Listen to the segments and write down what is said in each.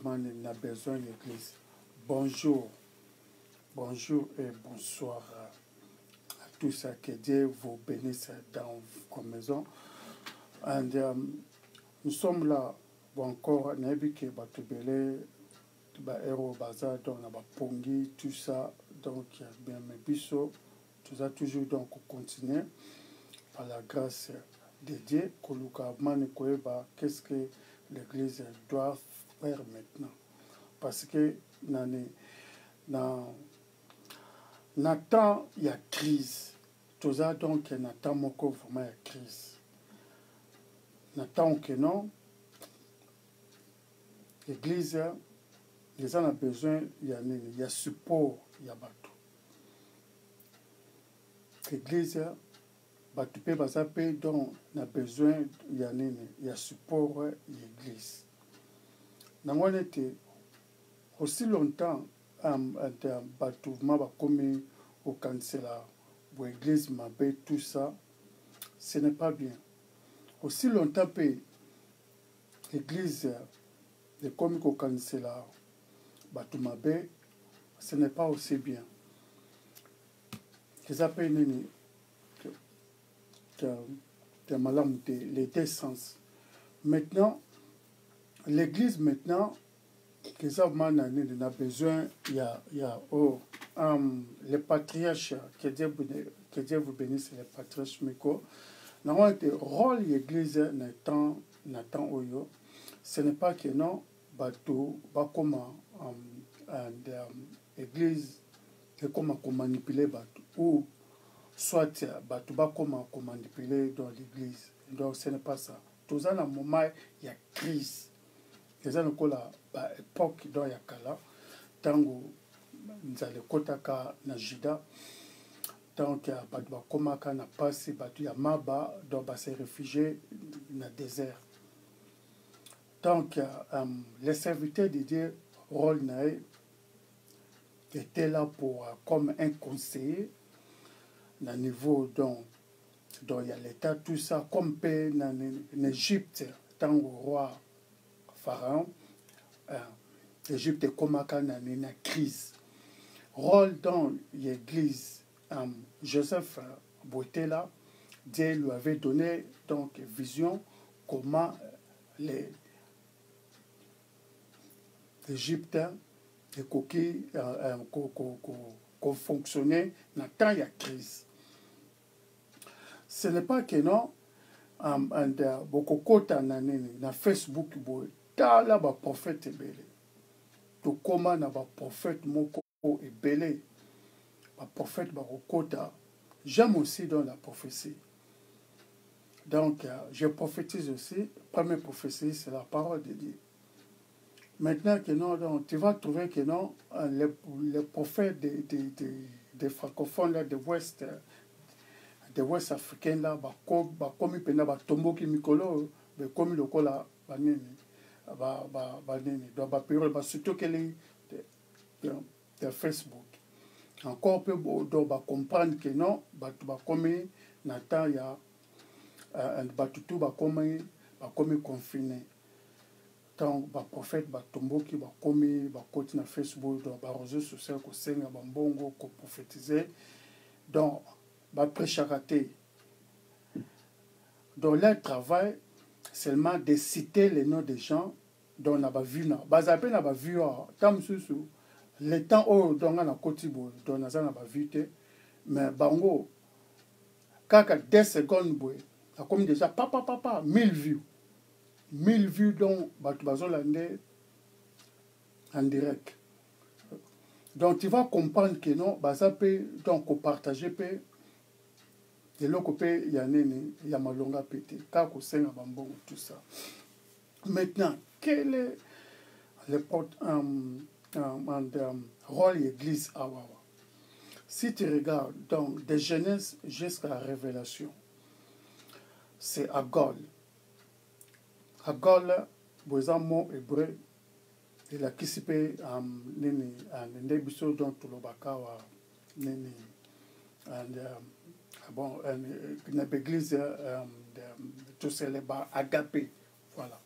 on a besoin de l'église. Bonjour, bonjour et bonsoir à tous. Que Dieu vous bénisse dans vos maisons. And, nous sommes là encore, on a vu que Batubele, Héros Bazar, donc on a Pongi, tout ça, donc bien mes bisous, tout ça toujours donc continuer par la grâce de Dieu, qu'est-ce que l'Église doit faire maintenant. Parce que dans temps, il y a crise. Tout ça, donc, il y a vraiment une crise. Dans que non, l'Église, les gens ont besoin, il y a support, il y a bateau. L'Église, bateau peut basaper, donc, on a besoin, il y a support, l'Église. On était aussi longtemps, bateau m'a commis au cancer, ou l'église m'a tout ça, ce n'est pas bien. Aussi longtemps que l'église est commis au cancer, bateau m'a ce n'est pas aussi bien. Les appels les deux sens. Maintenant, l'église maintenant, les hommes a besoin, il y a les patriarches, que Dieu vous bénisse, les patriarches Miko. Nous avons été rôle de l'église Nathan Oyo. Ce n'est pas que non, bateau, comment l'église est comment manipuler bateau, ou soit bateau, comment manipuler dans l'église. Donc ce n'est pas ça. Tout ça, dans le moment, il y a crise. Les gens ont à l'époque dans Yakala, tango nzale kotaka na Juda, tant que batba komaka na passé batu ya maba dans se réfugier na désert. Tant que les serviteurs de Dieu rôle nae était là pour comme un conseiller na niveau dont il y a l'état tout ça comme paix en Égypte tango roi Pharaon, l'Égypte est comme une crise. Rôle dans l'église, Joseph Boitela, Dieu lui avait donné donc vision comment les Égyptiens, les coquilles, fonctionnaient dans le temps de la crise. Ce n'est pas que non, beaucoup de Facebook, tala ba prophète belé to koma na ba prophète moko et belé ba prophète ba kokota. J'aime aussi dans la prophétie, donc je prophétise aussi. Première prophétie, c'est la parole de Dieu. Maintenant que non, donc, tu vas trouver que non, les prophètes des francophones là, de l'Ouest africain là, comme pena ba tombo ki mikolo, comme le kola banini. Surtout que de Facebook. Encore peu de comprendre que non, comme Nathan ya tout comme confiné. Donc prophète tomboki comme côté na Facebook dans réseaux sociaux ko senga bambongo ko prophétiser. Donc prêcher raté. Dans leur travail, seulement de citer les noms des gens dont on a vu. Bazape n'a pas vu. Le temps où on a côté dont on a vu. Mais bango, kaka 10 secondes, comme déjà papa 1000 vues. 1000 vues dont Batoubazo l'année en direct. Donc tu vas comprendre que non, bazape donc partager pe. Et là, il y a malonga pété, kako senga bambon, tout ça. Maintenant, quel est le rôle de l'église à Wawa? Si tu regardes, donc, de Genèse jusqu'à la Révélation, c'est Agol. Agol, c'est un mot hébreu, il a quitté en Nébiso, dont tout le bakawa, bon, une église, tout c'est les agapé. Voilà.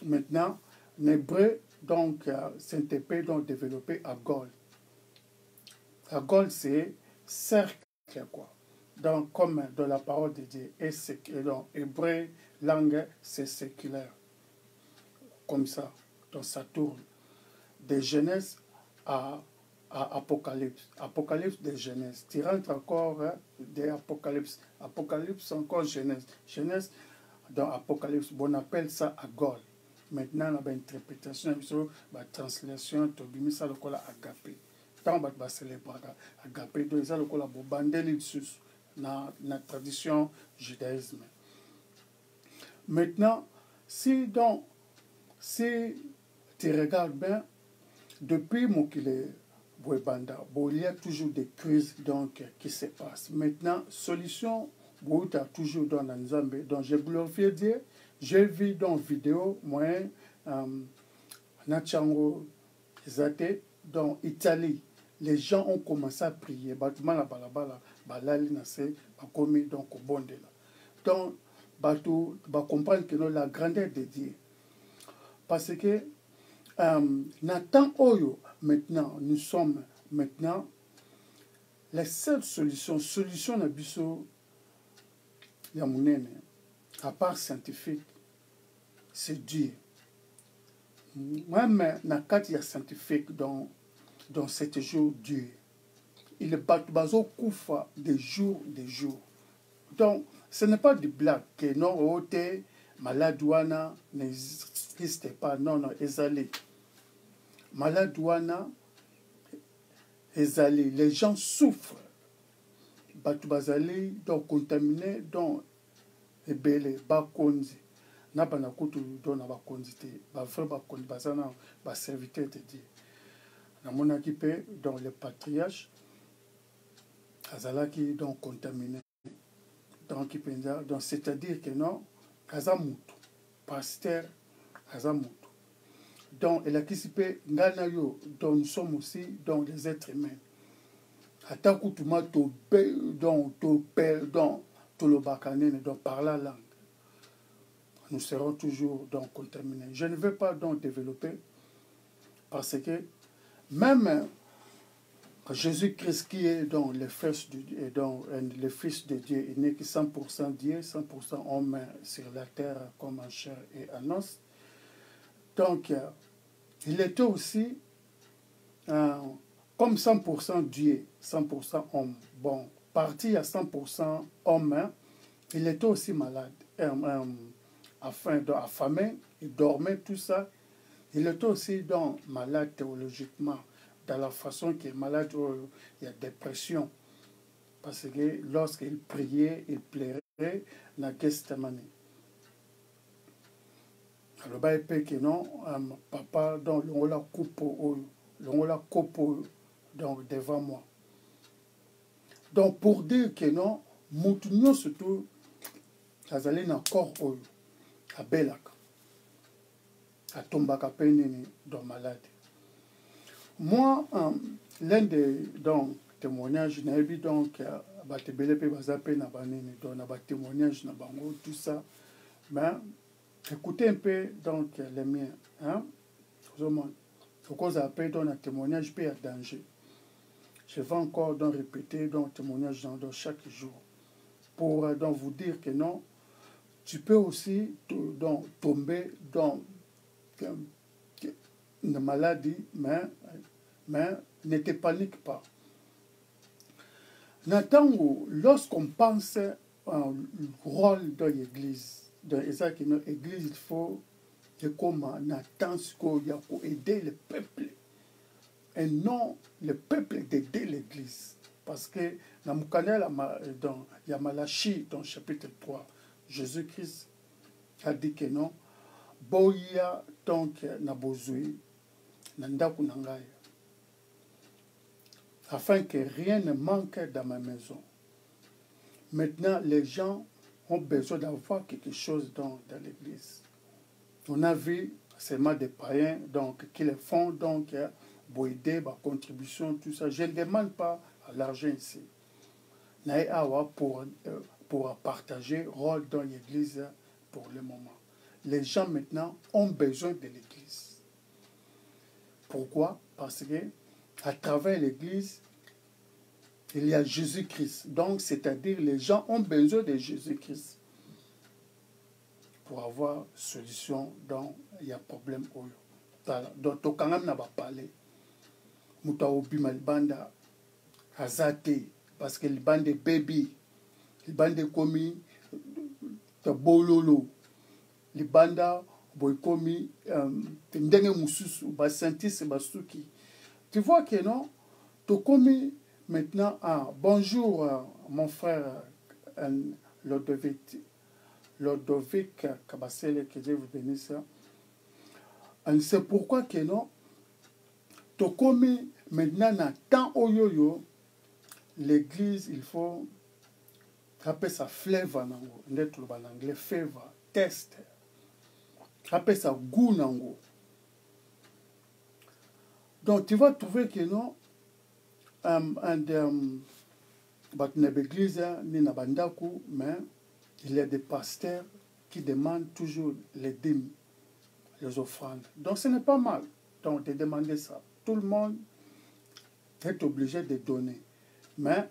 Maintenant, en hébreu, donc Saint-Épée, donc développé à Gaulle. À Gaulle, c'est cercle, quoi. Donc, comme dans la parole de Dieu, et donc, hébreu, langue, c'est séculaire. Comme ça. Donc, ça tourne. De Genèse à Apocalypse. Apocalypse de Genèse. Tu rentres encore de Apocalypse. Apocalypse, encore Genèse. Genèse, dans Apocalypse, on appelle ça à Gaulle. Maintenant, on a une interprétation, une translation, tu ça le cola agapé. Tant on va célébrer agapé, donc ça le cola bandeli dans la tradition judaïsme. Maintenant, si tu regardes bien, depuis mon qu'il est Bouébanda, il y a toujours des crises donc, qui se passent. Maintenant, solution, tu as toujours dans la Nzambe. Donc, j'ai glorifié Dieu. J'ai vu dans vidéo, moi, Nachango Zate, dans Italie, les gens ont commencé à prier. Bâtiment la balabala, balali nase, bakomi donc au bon de là. Donc, bateau, va comprendre que la grandeur de Dieu. Parce que Nathan Oyo, maintenant, nous sommes maintenant la seule solution na biso ya munene, à part scientifique, c'est Dieu. Même na kati ya scientifique dans 7 jours Dieu. Il est bazo koufa de jour. Donc, ce n'est pas du blague que non, ote, maladouana n'existe pas. Non, ezali. Maladouana, ezali. Les gens souffrent. Batu bazali, donc contaminé, donc ebele, bakonzi. Na bana kutu don na bakonzi te. Ba frère bakonzi bazana, ba serviteur de Dieu. Na monaki pe, donc le patriarche, azalaki donc contaminé. Donc c'est-à-dire que non, Kazamutu, pasteur Kazamutu. Donc, il a participé, donc nous sommes aussi dans les êtres humains. Atakutuma to le bakanene, donc par la langue. Nous serons toujours donc contaminés. Je ne veux pas donc développer parce que même Jésus-Christ qui est donc le Fils de Dieu, il n'est que 100% Dieu, 100% homme sur la terre comme en chair et en os. Donc, il était aussi comme 100% Dieu, 100% homme. Bon, parti à 100% homme, il était aussi malade, affamé, il dormait, tout ça. Il était aussi donc malade théologiquement, dans la façon qu'il est malade, il y a dépression. Parce que lorsqu'il priait, il pleurait dans Gethsemane. Alors, il peut que non, papa, donc, l'on coupe donc devant moi. Donc, pour dire que non, Moutounio surtout, azali na corps oyo, à Belaka, à Tombaka Penene, dans malade. Moi, l'un des témoignages, n'a eu donc, Batebelepe Bazape na banene, donc, na témoignage na bango, tout ça, mais, écoutez un peu donc les miens. Hein? Au cause après dans un témoignage peut être danger. Je vais encore donc répéter dans témoignage dans chaque jour pour donc vous dire que non, tu peux aussi donc tomber dans une maladie, mais ne te panique pas. Nathan, lorsqu'on pense au rôle de l'Église, dans l'Église, il faut comment Nathan pour aider le peuple et non le peuple d'aider l'Église. Parce que dans il y a Malachie dans le chapitre 3, Jésus-Christ a dit que non, boya donc na bozui nandaku nangai, afin que rien ne manque dans ma maison. Maintenant, les gens ont besoin d'avoir quelque chose dans l'Église. On a vu seulement des païens donc, qui le font donc pour aider, pour contribution, tout ça. Je ne demande pas l'argent ici. Pour partager rôle dans l'Église pour le moment. Les gens maintenant ont besoin de l'Église. Pourquoi? Parce que à travers l'Église, il y a Jésus-Christ. Donc, c'est-à-dire les gens ont besoin de Jésus-Christ pour avoir solution dans il y a problème. Donc, quand même, on va parler. Muta obima libanda azate parce que libanda baby, libanda komi ta bololo, libanda boy komi ndenge mususu ba sentisse basuki. Tu vois que non, to komi maintenant bonjour mon frère Lodovic Kabasele, que Dieu vous bénisse. C'est pourquoi que non, to komi maintenant na temps oyoyo l'église il faut appeler ça flavor nango ndetlo ba l'anglais favor test appeler ça goût nango. Donc tu vas trouver que non but na l'église ni na bandaku, mais il y a des pasteurs qui demandent toujours les dîmes, les offrandes. Donc ce n'est pas mal donc de demander ça. Tout le monde est obligé de donner. Mais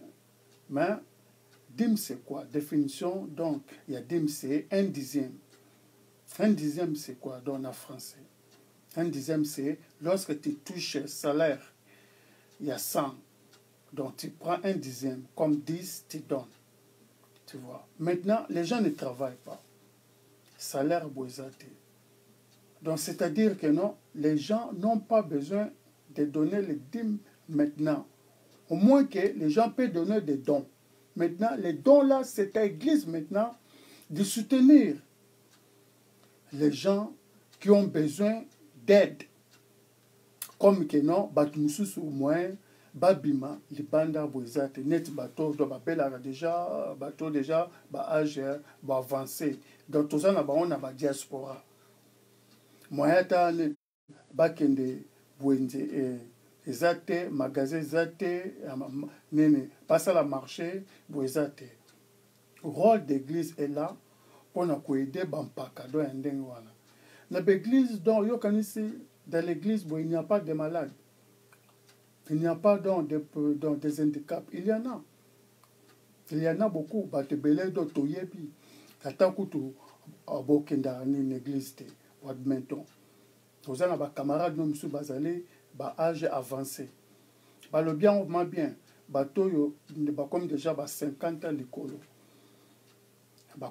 dîme c'est quoi? Définition, donc, il y a dîme c'est 1/10. 1/10 c'est quoi dans le français? 1/10 c'est lorsque tu touches salaire, il y a 100. Donc tu prends 1/10, comme 10, tu donnes. Tu vois. Maintenant, les gens ne travaillent pas. Salaire boisate. Donc c'est-à-dire que non, les gens n'ont pas besoin de donner les dîmes maintenant. Au moins que les gens peuvent donner des dons. Maintenant, les dons là, c'est à l'église maintenant de soutenir les gens qui ont besoin d'aide. Comme que non, batumusus au moins, babima, les banda boisate, net bateau, donc babela déjà, bateau déjà, âge, avancé. Donc tout ça, on a la diaspora. Moi, je bakende boende ezate magasin ezate nene passe à la marché boezate. Rôle d'église est là pour nous aider bampaka do ndenge wana. Na l'église donc yo kanisi dans l'église il n'y a pas de malades. Il n'y a pas dans des handicaps, il y en a. Il y en a beaucoup batebele do toyebi. Tata kutu abokenda ni église te wadmenton. Vous avez des camarades nous sommes basés à âge avancé. Le bien ou bien, bateau comme déjà 50 ans l'école.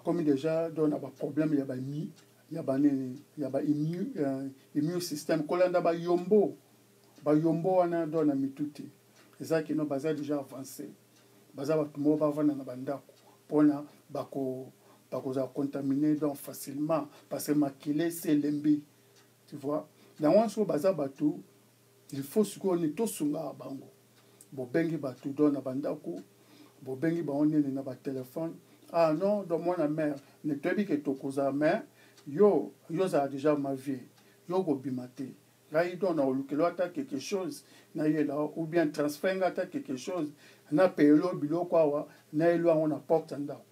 Comme déjà dans un problème il y a immune système kolanda ba yombo wana dans na mituti. Ça qui nous basé déjà avancé. Baza ba tumo ba vana na bandako pona bako za contaminé donc facilement parce que maquiller c'est lembi. Tu vois, dans un baza batou, il faut ce qu'on est tous sunga bango. Bobengi batou don na bandako, bobengi ba on est na ba téléphone. Ah non, dans moi la mère, ne te dis que tokoza mais yo ça a déjà ma vie. Yo go bimate. Là il donne au lukelo ata quelque chose, na yela ou bien transfert ata quelque chose, na payelo biloko wa, na yelo on apporte ndako.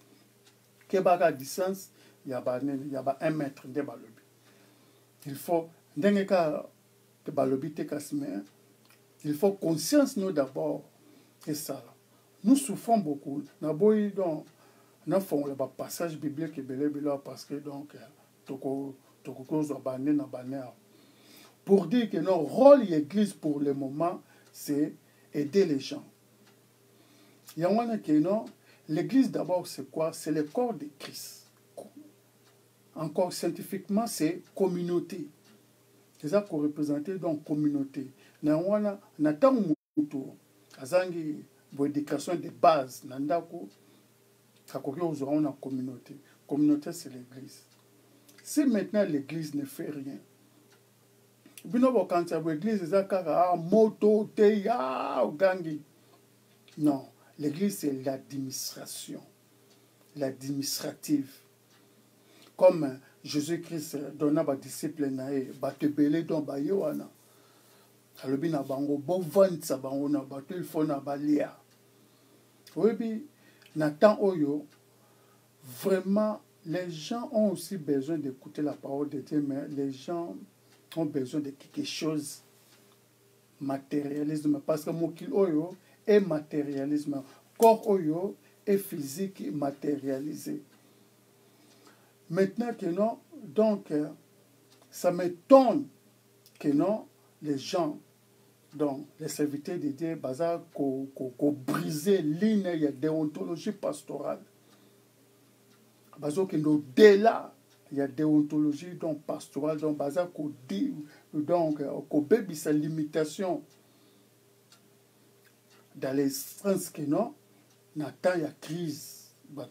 Kebaka distance, il y a 1 mètre de balobi. Il faut, il faut conscience nous d'abord. Et ça, nous souffrons beaucoup. Nous avons le passage biblique parce que donc, pour dire que notre rôle de l'église pour le moment, c'est aider les gens. Il y a un qui non, l'église d'abord c'est quoi? C'est le corps de Christ. Encore scientifiquement, c'est communauté. C'est ça qu'on représente donc communauté. Na tangu mutu azangi éducation de base nandako kakoki ozora na communauté. Communauté c'est l'église. Si maintenant l'église ne fait rien, bino quand l'église ezaka moto te ya ogangi. Non, l'église c'est l'administration, l'administrative. Comme Jésus-Christ donna ba disciple nae batebele don ba yoana alobi na bango bo vantsa bango na bato il faut na balia. Oui, na temps oyo vraiment les gens ont aussi besoin d'écouter la parole de Dieu, mais les gens ont besoin de quelque chose matérialisme parce que mokili oyo est matérialisme, corps oyo est physique matérialisé. Maintenant que non, donc ça m'étonne que non, les gens, donc les serviteurs de Dieu, baza ko briser ligne ya déontologie pastorale. Bazo que no au-delà il y a déontologie donc pastorale donc baza ko di donc ko bébi sa limitation dans les sens que non n'attend il y a crise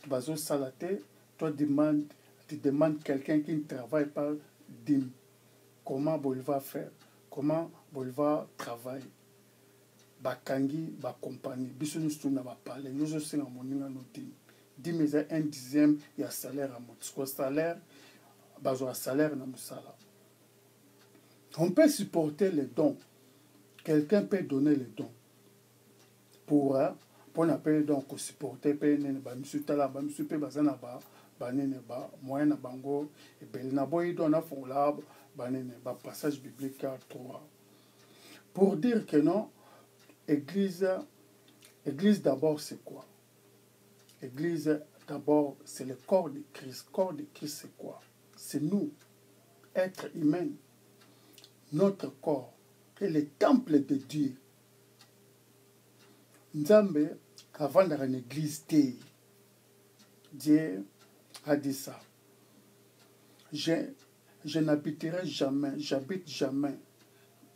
bazo salate toi tu demandes quelqu'un qui ne travaille pas dim comment il va faire, comment il va travailler. Bakangi, ba compagnie, biso nous tourne ba parler, nous je sais en moninga no dim. Dim est un dixième, il y a salaire à mon salaire, bazo salaire na musala. On peut supporter les dons. Quelqu'un peut donner les dons. Pour appeler donc supporter pe nene ba monsieur tala ba monsieur pe bazana ba nene ba moyen na bango et bel na boy don na fonla ba nene ba passage biblique 3. Pour dire que non, Église d'abord c'est quoi? Église d'abord c'est le corps de Christ. Corps de Christ c'est quoi? C'est nous, êtres humains. Notre corps est le temple de Dieu. Nzambe, avant d'avoir une église, Dieu a dit ça. Je n'habiterai jamais, j'habite jamais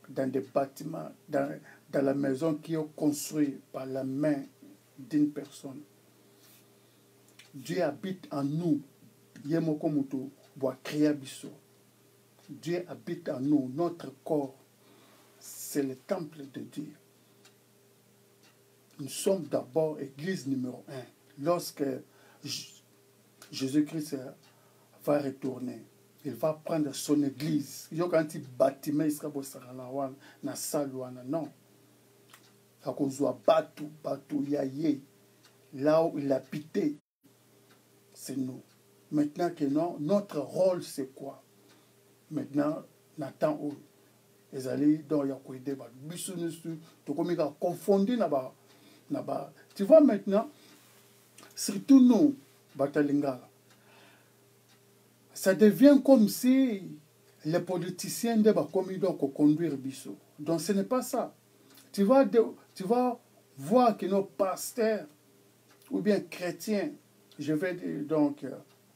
dans des bâtiments, dans la maison qui est construite par la main d'une personne. Dieu habite en nous. Dieu habite en nous. Notre corps, c'est le temple de Dieu. Nous sommes d'abord église numéro 1. Lorsque Jésus-Christ va retourner, il va prendre son église. Il y a un petit bâtiment, il sera na saluana. Non. À cause de Batu, Yaye, là où il habitait, c'est nous. Maintenant que non, notre rôle c'est quoi? Maintenant, Nathan, les alliés dans Yakoïde, confondu là-bas. Tu vois maintenant, surtout nous, Batalingala, ça devient comme si les politiciens devaient conduire Bissot. Donc ce n'est pas ça. Tu vas voir que nos pasteurs ou bien chrétiens, je vais dire donc,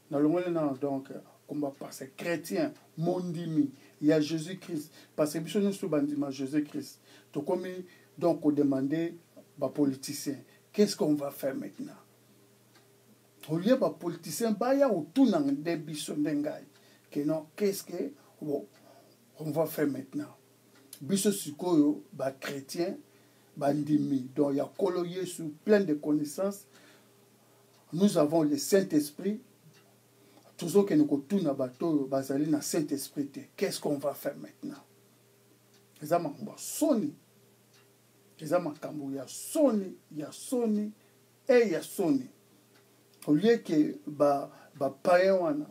donc, comme passer chrétien, mondimi, il y a Jésus-Christ. Parce que Bissot nous sommes Jésus-Christ. Donc on demandait aux politiciens, qu'est-ce qu'on va faire maintenant? Au lieu de politiciens, il y a tout dans des Bissot n'engaï. Qu'est-ce qu'on va faire maintenant? Bissot Sukoyo, chrétien, bandimi. Donc il y a Kolo Yesu, plein de connaissances. Nous avons le Saint-Esprit. Toujours que nous avons tout dans le Saint-Esprit. Qu'est-ce qu'on va faire maintenant? Les amis, Sony. Les amis, il y a Sony, il y a Sony et il y a Sony. Au lieu que païen,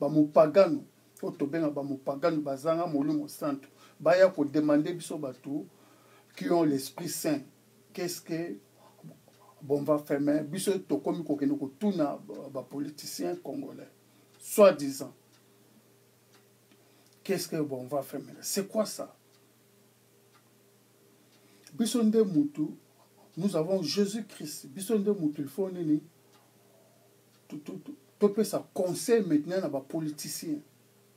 moupagano, moupagano, bazanga, molumo santo, baya pour demander biso batou qui ont l'Esprit Saint. Qu'est-ce que bon va faire? Mais biso to komi ko keno ko tuna ba politiciens congolais, soi-disant. Qu'est-ce que bon va faire? C'est quoi ça? Bisonde Moutou, nous avons Jésus-Christ. Bisonde Moutou, il faut nini. Tout peut ça conseil maintenant à les politiciens.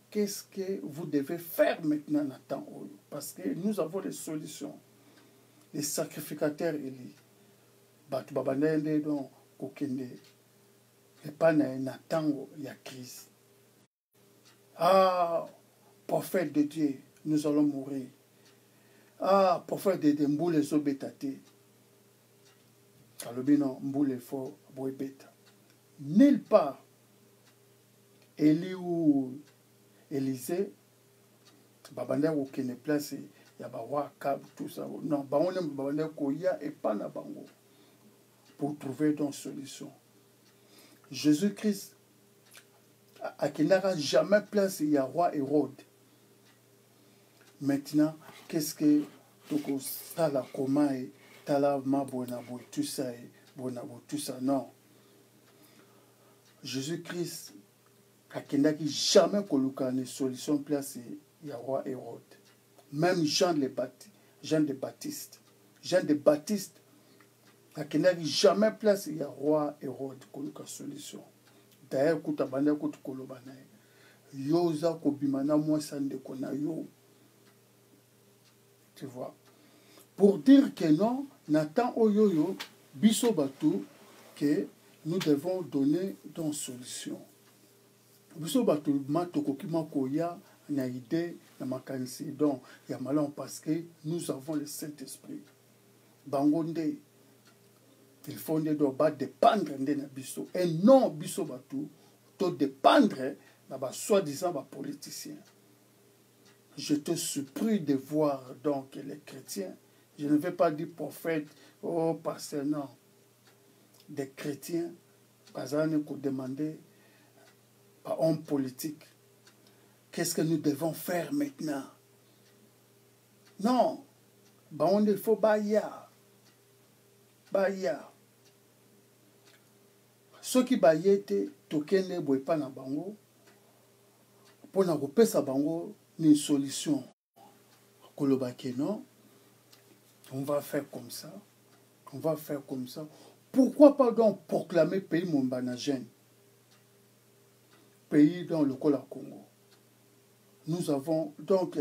Qu'est-ce que vous devez faire maintenant dans temps? Parce que nous avons les solutions. Les sacrificateurs élus. Batu babandende donc kokende. Et pas na temps il y a crise. Ah, prophète de Dieu, nous allons mourir. Ah, prophète de Mboule Zobetate. Kalobino Mboule fo boibeta. Nulle part. Élie ou Élisée, babanda ou kene place, il y a roi Kab, tout ça. Non, babanda koya et pas na bango. Pour trouver une solution. Jésus-Christ, à qui n'aura jamais place, il y a roi Hérode. Maintenant, qu'est-ce que Donc, ça, la comment et tala ma bonabo, tout ça et bonabo, tout ça. Non. Jésus-Christ, qui jamais coloqué une solution place il y a roi Hérode. Même Jean de Baptiste. Jean de Baptiste, qui jamais place il y a roi Hérode coloqué solution. D'ailleurs, quand on a dit kolobana, yoza kobimana moi sande kona yo. Tu vois. Pour dire que non, Nathan Oyoyo, biso batou, que nous devons donner une solution. Biso batou, matoko kima koya, na idée, na makanisi. Donc, il y a malin parce que nous avons le Saint-Esprit. Bangonde, il faut dépendre de na biso. Et non, biso batou, to dépendre na ba soi-disant ba politiciens. Je te supplie de voir donc les chrétiens. Je ne vais pas dire prophète, oh pasteur, non. Des chrétiens, par exemple, qu'on demandait à hommes politiques, qu'est-ce que nous devons faire maintenant? Non, bah il faut baya. Ceux qui bayaient, tokene boy pas na bango, pour na repesa bango une solution. Kolobake non. On va faire comme ça. On va faire comme ça. Pourquoi pas donc proclamer pays Mombanagène? Pays dans le Congo. Nous avons donc,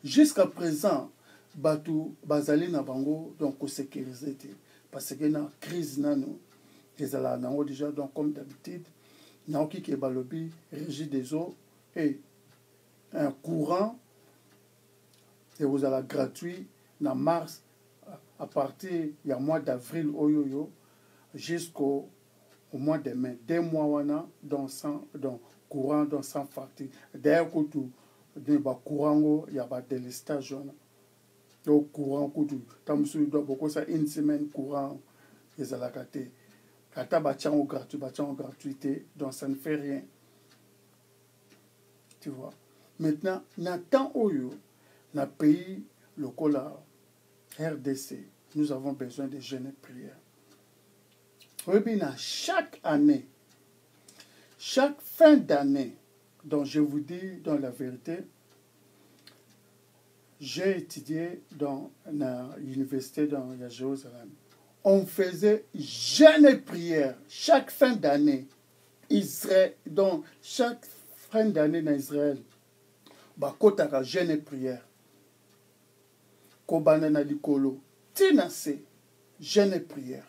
jusqu'à présent, Batu, Bazali Nabango, donc, sécurisé. Parce que dans la crise, ils ont déjà, donc, comme d'habitude, Naoki Kebalobi, régie des eaux, et un courant, et vous avez gratuit, en mars, à partir du mois d'avril, jusqu'au mois de mai. 2 mois, dans courant, dans 100 factures. D'ailleurs, il y a courant, il y a des délestage. Donc, courant, beaucoup ça, une semaine, courant, ils ont la gâté. Quand tu as gratuité, donc ça ne fait rien. Tu vois. Maintenant, Nathan Oyo, dans le pays, le RDC, nous avons besoin de jeûnes et prières. Oui, chaque année, chaque fin d'année, donc je vous dis dans la vérité, j'ai étudié dans l'université dans Jérusalem. On faisait jeûne et prière chaque fin d'année. Israël, donc chaque fin d'année dans Israël, bakotaka jeûne et prière. Kobana na likolo, tinase jeûne et prière.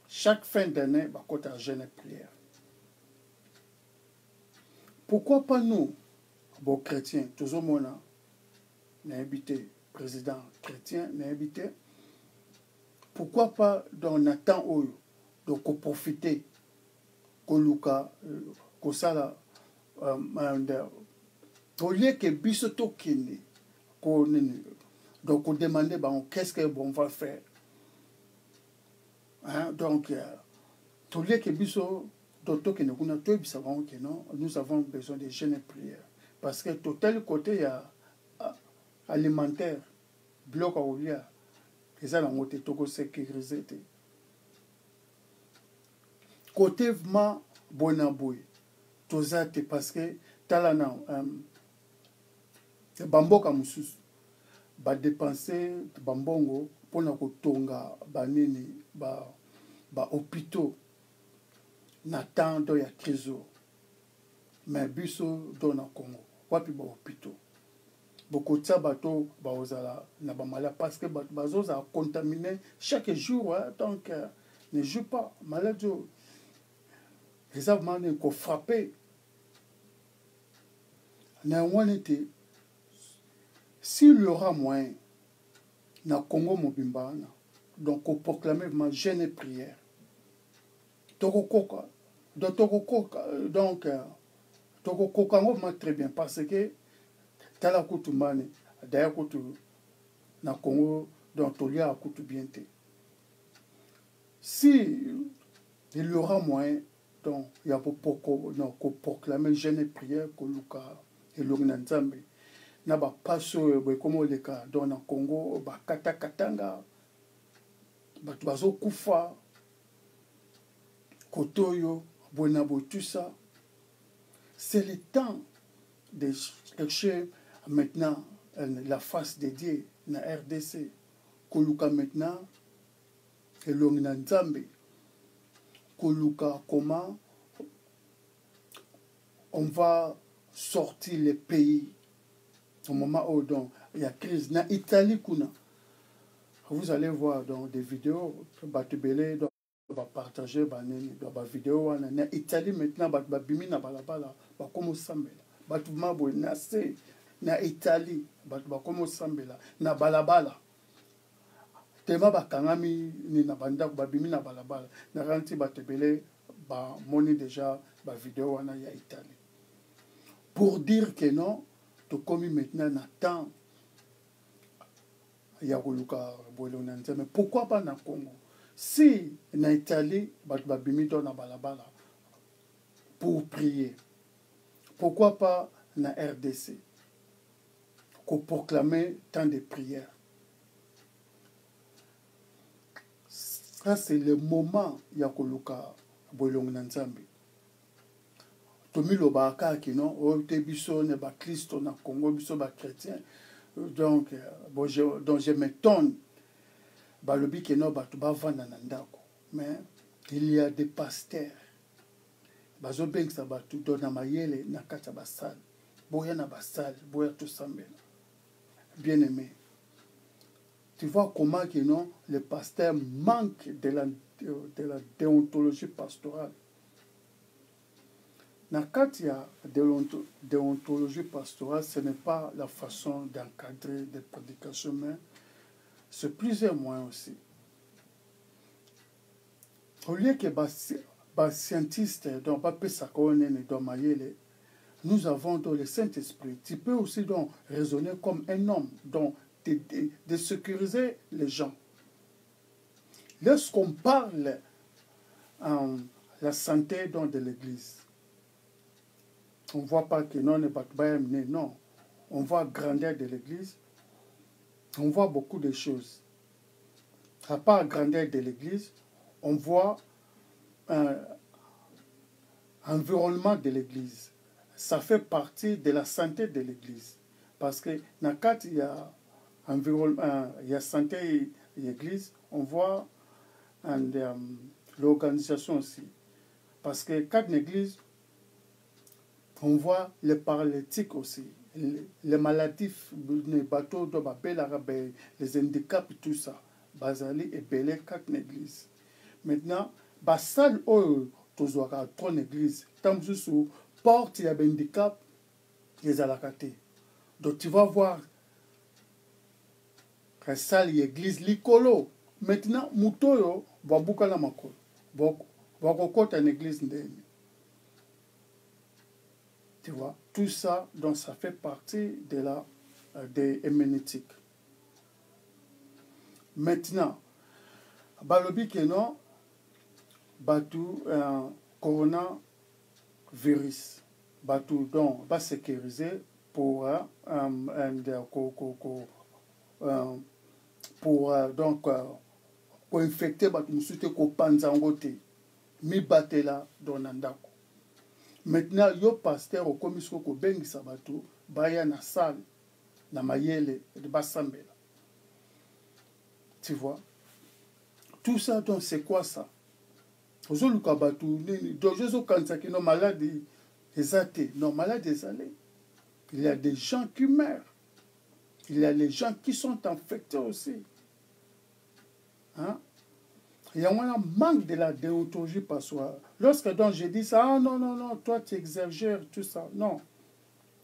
Chaque fin d'année, bakotaka jeûne et prière. Pourquoi pas nous, bon chrétiens, tous au monde, n'habité président chrétien, n'habité. Pourquoi pas dans Nathan Oyo, donc profiter, Koluka, Kosala, au lieu que Bissoto Kine, donc on demandait qu'est-ce qu'on va faire. Hein? Donc, au lieu que Bissoto Kine, nous avons besoin de jeûnes et prières. Parce que tout tel côté, il y a alimentaire, bloc à oulia, les gens ont été sécurisés. Côté vraiment bonaboy, tout ça, parce que talana, bamboka mususu, ba dépenser bambongo pour na kotonga banini ba hôpitaux na temps do ya trésor. Mais biso do na Congo, wapi ba hôpitaux. Beaucoup de bateaux na bamala parce que bateaux a contaminé chaque jour, hein, donc ne joue pas malade. Les Allemands ont frappé. S'il y aura moyen, na Congo Mobimba, donc on proclame vraiment jeûne et prière. Donc très bien parce que Tala Koutoumane, d'ailleurs na Congo, donc Tolia a Koutou bien. Si il y aura moyen, donc il y a pour proclamer jeûne et prière que Luka et l'Ognanzambe. na bapasse oyo boyekoma oleka donc na Congo bakatakatanga bato bazokufa kote oyo boye na boye tout ça. C'est le temps de chercher maintenant la face de Dieu na RDC. Koluka maintenant elongi na Nzambe. Koluka comment on va sortir les pays au moment où donc il y a crise. Na Italie kuna. Vous allez voir dans des vidéos batubele donc va partager ba vidéo na Italie maintenant ba bimi na balabala ba komo sambela. Batu mabo na se na Italie ba komo sambela na balabala. Tema bakangami ni na banda ba bimi na balabala. Na ranti batubele ba moni déjà ba vidéo na ya Italie. Pour dire que non, to komi maintenant na temps ya koluka boelo na Nzambe. Pourquoi pas na Congo? Si na Italie bat babimi to na balabala pour prier, pourquoi pas na RDC pour proclamer tant de prières? Ça c'est le moment ya koluka boelo na Nzambe. Tomi lo baka ki non o te biso ne ba Christ na Congo biso ba chrétien. Donc bon je m'étonne balobi ke no bato bavanda na ndako, mais il y a des pasteurs bazobengisa bato do na mayele na kati ya basale boya na basale boya tosambela. Bien aimé, tu vois comment que non le pasteur manque de la déontologie pastorale. Na kati ya déontologie pastorale, ce n'est pas la façon d'encadrer des prédications, mais c'est plusieurs moyens aussi. Au lieu que les scientistes, donc pas nous avons dans le Saint-Esprit. Tu peux aussi donc raisonner comme un homme, donc de sécuriser les gens. Lorsqu'on parle la santé donc, de l'Église, on ne voit pas que non, non. On voit la grandeur de l'Église. On voit beaucoup de choses. À part la grandeur de l'Église, on voit l'environnement de l'Église. Ça fait partie de la santé de l'Église. Parce que dans le cadre, il y a santé de l'Église, on voit l'organisation aussi. Parce que quand l'Église, on voit les paralytiques aussi, les maladies, les bateaux, les handicaps, tout ça. Bazali et Belé, quatre églises. Maintenant, Bassal, Tozoaka, trois églises. Tant que sous porte, il y a des handicaps, les alakaté. Donc tu vas voir, la salle, l'église, l'icolo. Maintenant, Moutoyo, va bouka la mako. Va kokota une église ndeni. Tu vois, tout ça, donc ça fait partie des héménétiques. Maintenant, balobi que non, batou coronavirus, batou donc va sécuriser pour donc pour infecter batou musute ko panzangote mi batela dans nandako. Maintenant, yo pasteur au komisko ko bengisa batou baya na salle na mayele de basambela. Tu vois, tout ça, donc c'est quoi ça? Donc, je pense que nos malades, les athées, nos malades, il y a des gens qui meurent. Il y a les gens qui sont infectés aussi. Hein? Il y a un manque de la déontologie pastorale. Lorsque donc je dis ça, ah non, non, non, toi tu exagères, tout ça. Non.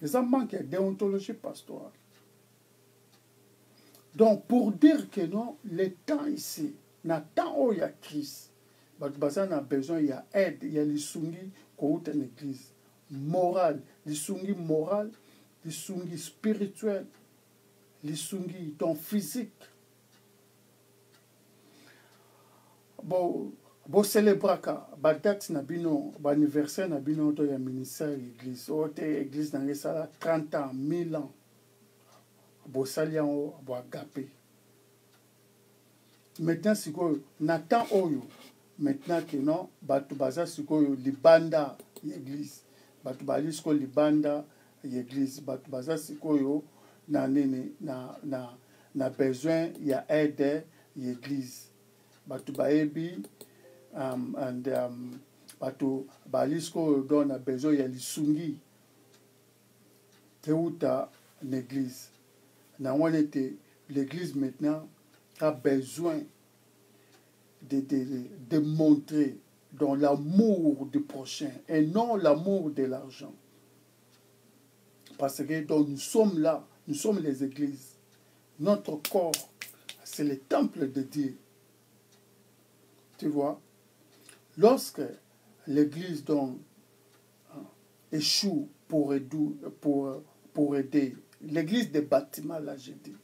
Il y a un manque de déontologie pastorale. Donc, pour dire que non, le temps ici, le temps où il y a crise, on a besoin, il y a aide, il y a les sungi qu'on a une église morale, les sungi moral, les sungi spirituel, les sungi physique. Bon célébrer la date na bino, l'anniversaire na bino, il y a ministère de l'église, l'église dans les 30 ans, 1000 ans. bosali yango boagape. Maintenant sikoyo na temps oyo maintenant que non bato baza sikoyo libanda l'église bato bali sikoyo libanda l'église bato baza sikoyo na nini na besoin ya aide l'église bato bayebi bato bali sikoyo don na besoin ya lisungi teuta l'église na wana ete l'église maintenant a besoin de montrer dans l'amour du prochain et non l'amour de l'argent. Parce que donc, nous sommes là, nous sommes les églises. Notre corps, c'est le temple de Dieu. Tu vois, lorsque l'église donc échoue pour aider, l'église des bâtiments là, j'ai dit,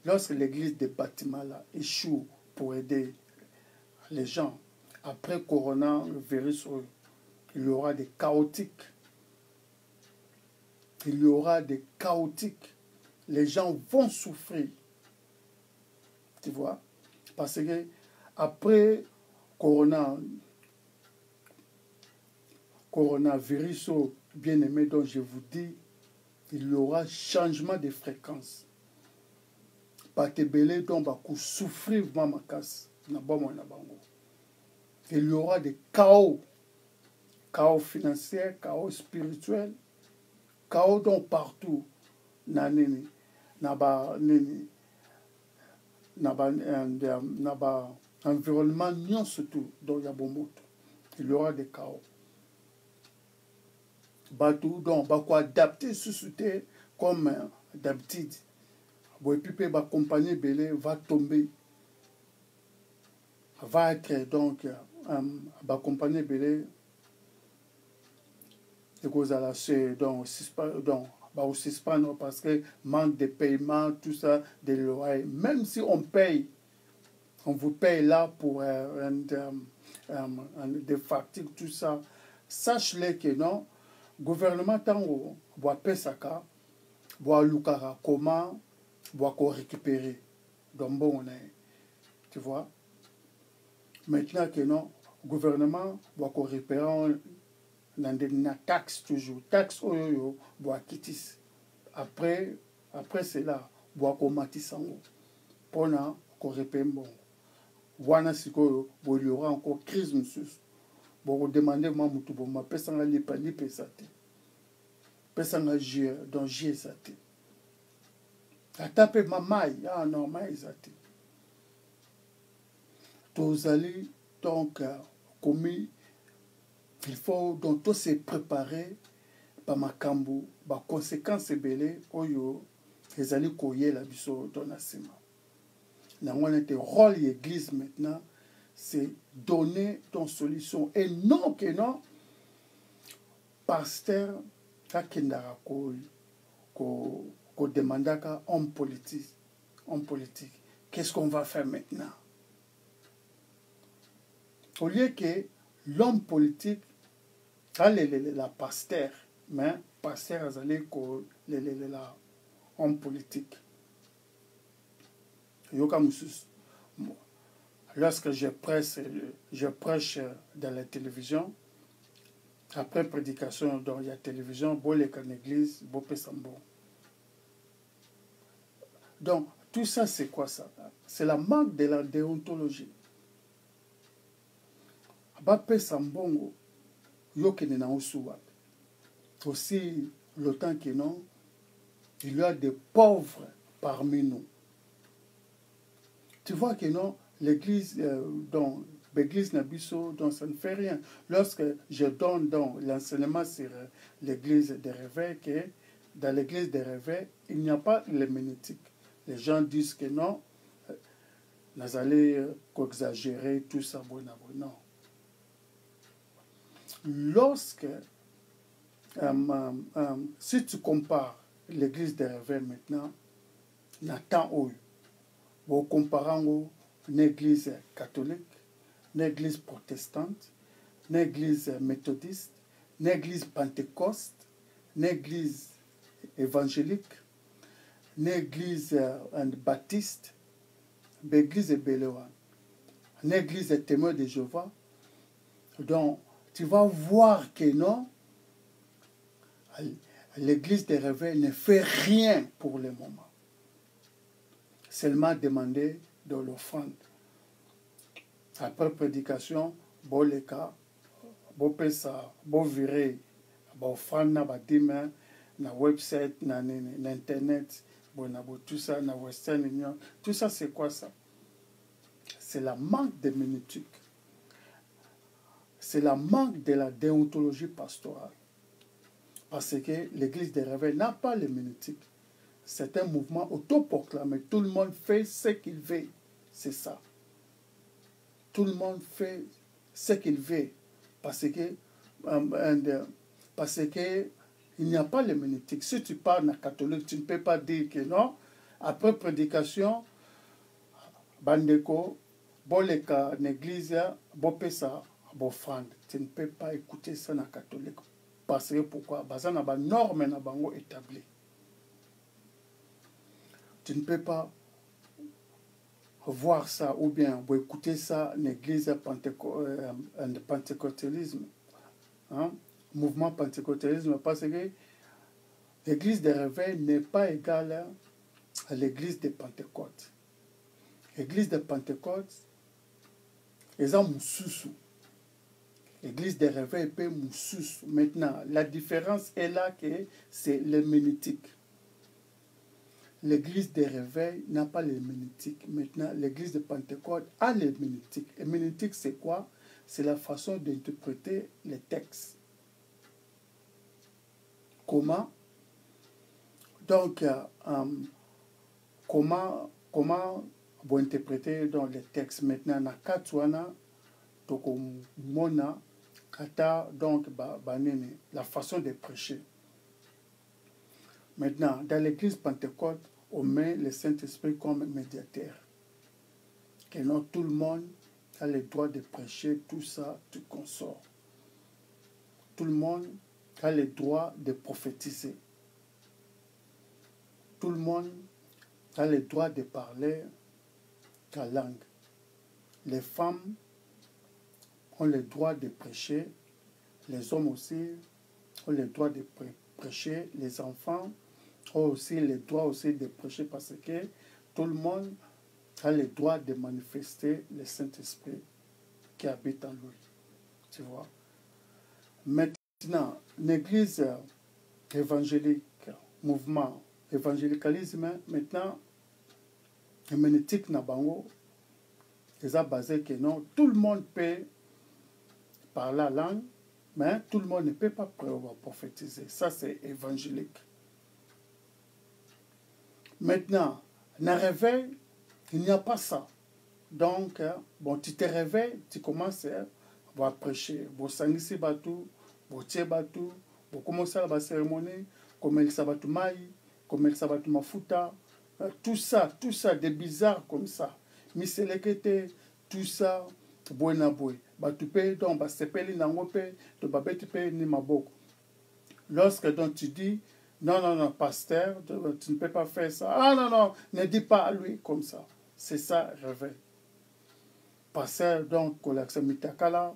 lorsque l'église des bâtiments là échoue pour aider les gens, après coronavirus, il y aura des chaotiques. Il y aura des chaotiques. Les gens vont souffrir. Tu vois? Parce que après coronavirus, bien aimé, dont je vous dis, il y aura changement de fréquence. Batebele donc va souffrir vraiment casse. Il y aura des chaos. Chaos financier, chaos spirituel, chaos donc partout. Environnement surtout dans Yabomoto. Il y aura des chaos. Batou donc va quoi adapter société comme d'habitude. Et puis la compagnie belé va tomber, va être donc la compagnie belé et cause à la donc suspendre parce que manque de paiement tout ça des loyers, même si on paye, on vous paye là pour des factures tout ça, sache-le que non gouvernement tango boit pesaka boit lukara comment boit récupérer donc bon tu vois maintenant que non gouvernement boit récupérer na taxe toujours taxe oyo boit kitis après cela boit komatisango pona ko repembo wana sikoyo bo y aura encore crise mususu bo demander moi mutu bo ma pesanga lipa pesate pesanga jie donc jie sate atape mamai non mai sate tozali donc commis il faut donc tout se préparer par makambo ba conséquences belé oyo ezali koyela biso dans la sima na ngwana te rôle l'église maintenant c'est donner ton solution et non que non pasteur kakendaka ko demandaka homme politique qu'est-ce qu'on va faire maintenant au lieu que l'homme politique la pasteur mais pasteur azali ko la homme politique yoka mususu lorsque je prêche dans la télévision après prédication dans la télévision boleka en église bopesambo donc tout ça c'est quoi ça c'est la manque de la déontologie bapesambongo yokene na osuwa aussi le temps que non il y a des pauvres parmi nous tu vois que non l'église dans l'église Nabiso donc ça ne fait rien lorsque je donne dans l'enseignement sur l'église des réveils que dans l'église des réveils il n'y a pas l'héménétique les gens disent que non nous allons exagérer tout ça non lorsque si tu compares l'église des réveils maintenant na temps où vous comparez une église catholique, une église protestante, une église méthodiste, une église pentecôte, une église évangélique, une église baptiste, une église Béléwan, une église témoin de Jéhovah. Donc, tu vas voir que non, l'église des réveils ne fait rien pour le moment. Seulement demander de l'offrande. Après prédication, bon les cas, bon pesa, bon viré, bon offrande na badime, na website, na internet, bon na tout ça, na Western Union, tout ça c'est quoi ça? C'est la manque de ménétique. C'est la manque de la déontologie pastorale. Parce que l'église des réveils n'a pas les ménétiques. C'est un mouvement autoproclamé. Tout le monde fait ce qu'il veut. C'est ça. Tout le monde fait ce qu'il veut. Parce que il n'y a pas les ménétiques. Si tu parles en catholique, tu ne peux pas dire que non. Après prédication, bandeko, boleka, l'église, bopesa, bofrande. Tu ne peux pas écouter ça en catholique. Parce que pourquoi? Parce qu'il y a des normes établies. Tu ne peux pas voir ça ou bien écouter ça en église pentecôtalisme. Hein? Mouvement pentecôtalisme, parce que l'église des réveils n'est pas égale à l'église de Pentecôte. L'église de Pentecôte, ils ont moussoussou. L'église des réveils peut moussoussou. Maintenant, la différence est là que c'est les ménétiques. L'église des réveils n'a pas les ménétiques. Maintenant, l'église de Pentecôte a les ménétiques. Les ménétiques, c'est quoi? C'est la façon d'interpréter les textes. Comment? Donc, comment vous interpréter dans les textes? Maintenant, na Katsuana, Tokomona, Kata, donc, la façon de prêcher. Maintenant, dans l'église Pentecôte, on met le Saint-Esprit comme médiateur. Que non, tout le monde a le droit de prêcher, tout ça, tout consort. Tout le monde a le droit de prophétiser. Tout le monde a le droit de parler ta langue. Les femmes ont le droit de prêcher. Les hommes aussi ont le droit de prêcher. Les enfants ont aussi le droit aussi de prêcher parce que tout le monde a le droit de manifester le Saint-Esprit qui habite en lui. Tu vois. Maintenant, l'église évangélique, mouvement évangélicalisme, maintenant, le ménétique Nabango, ils ont basé que non, tout le monde peut parler la langue, mais tout le monde ne peut pas prophétiser. Ça, c'est évangélique. Maintenant, dans le réveil, il n'y a pas ça. Donc, bon, tu te réveilles, tu commences à prêcher. Vous sangisi batou, vous tiez batou, vous commencez à la cérémonie, comme il sabatu maï, comme il sabatu mafuta, tout ça, des bizarres comme ça. Miselekete, tout ça, buena boy. Batu pe, donc, sepeli nangope, to babeti pe ni maboko. Lorsque donc tu dis, non, pasteur, tu ne peux pas faire ça. Ah non, ne dis pas à lui comme ça. C'est ça, réveil. Pasteur, donc, kolaksa mitakala,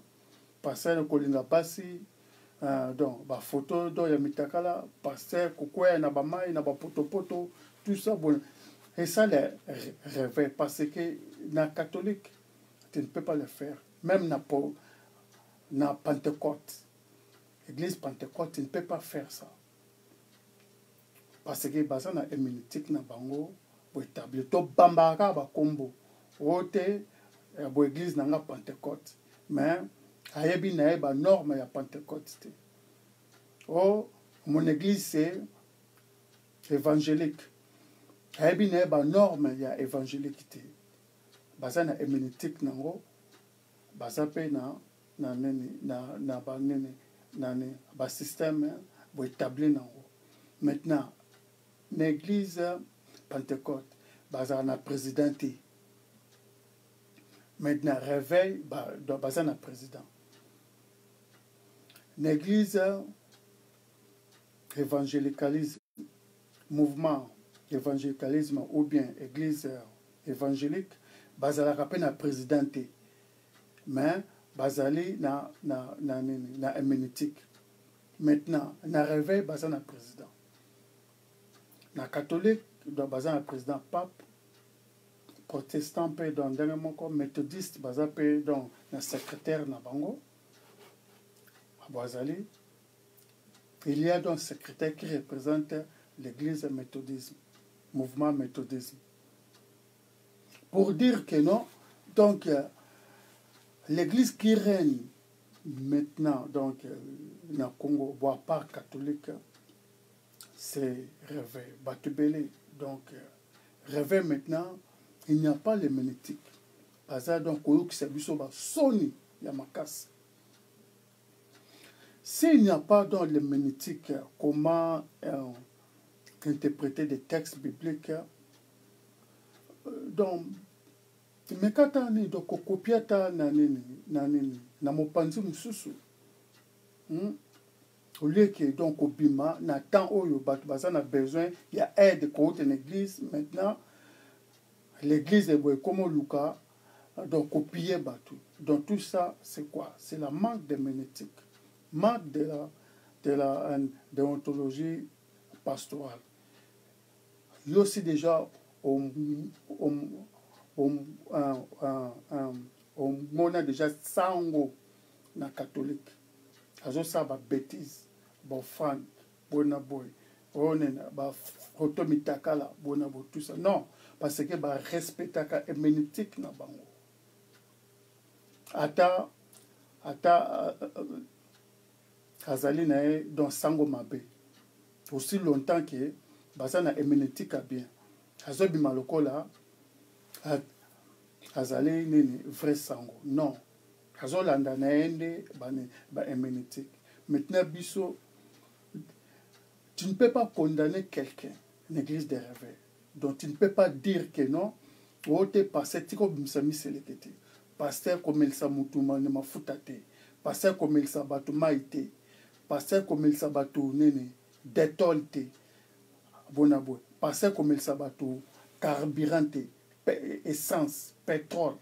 pasteur, kolinga basi, donc, ba photo, donc, ya mitakala, pasteur, koukwaya, na ba mai, na ba poto, tout ça, bon. Et ça, le réveil, parce que, na catholique, tu ne peux pas le faire. Même na Pentecôte. L'église Pentecôte, tu ne peux pas faire ça. Parce que baza na héménétique na bango pour établir to bambaka ba kombo ote bo église na Pentecôte mais ayebi na ba norme ya Pentecôte. Oh, mon église c'est évangélique. Ayebi na ba norme ya évangélique. Baza na héménétique nango baza pe na ba système pour établir nango. Maintenant, l'église Pentecôte, baza na présidenté. Maintenant, réveil, baza na président. L'église évangélicalisme, mouvement évangélicalisme ou bien église évangélique bazalaka pe na présidenté mais bazali na héménétique. Maintenant na réveil baza na président, na catholique donc baza na président pape, protestant pe dans dernier moko, méthodiste baza pe donc na secrétaire na bango bazali. Il y a donc un secrétaire qui représente l'église méthodisme, mouvement méthodisme. Pour dire que non, donc l'église qui règne maintenant donc na Congo, voire par catholique, c'est Réveil, Batubele. Donc Réveil maintenant, il n'y a pas les ménétiques. Parce que donc Koyok Sabiso ba Sony Yamakas. S'il n'y a pas dans les ménétiques, comment interpréter des textes bibliques, donc mais quand on donc copier ta na mopanzi mususu au lieu que donc obima na temps oyo batu baza na besoin il y a aide côté l'église maintenant l'église est comme Luka donc copier batu. Donc tout ça c'est quoi? C'est la manque de ménétique, manque de la déontologie pastorale. Il y a aussi déjà on a déjà sango na catholique. Azo ça ba bêtise, ba fan, bona boy, onena ba rotomitakala, bona bo tout ça. Non, parce que ba respectaka héménétique na bango. Ata azali na dans sango mabe. Aussi longtemps que baza na héménétique a bien. Azo bima lokola azali nini vrai sango. Non. Azo landa na ende ba héménétique. Maintenant biso, tu ne peux pas condamner quelqu'un, une église de réveil. Donc tu ne peux pas dire que non, ou te passer tiko bimsami selekete. Pasteur comme il samutuma ne mafutate. Pasteur comme il sabatu maite. Pasteur comme il sabatu nene détolte. Bonabo. Pasteur comme il sabatu carburante, essence, pétrole.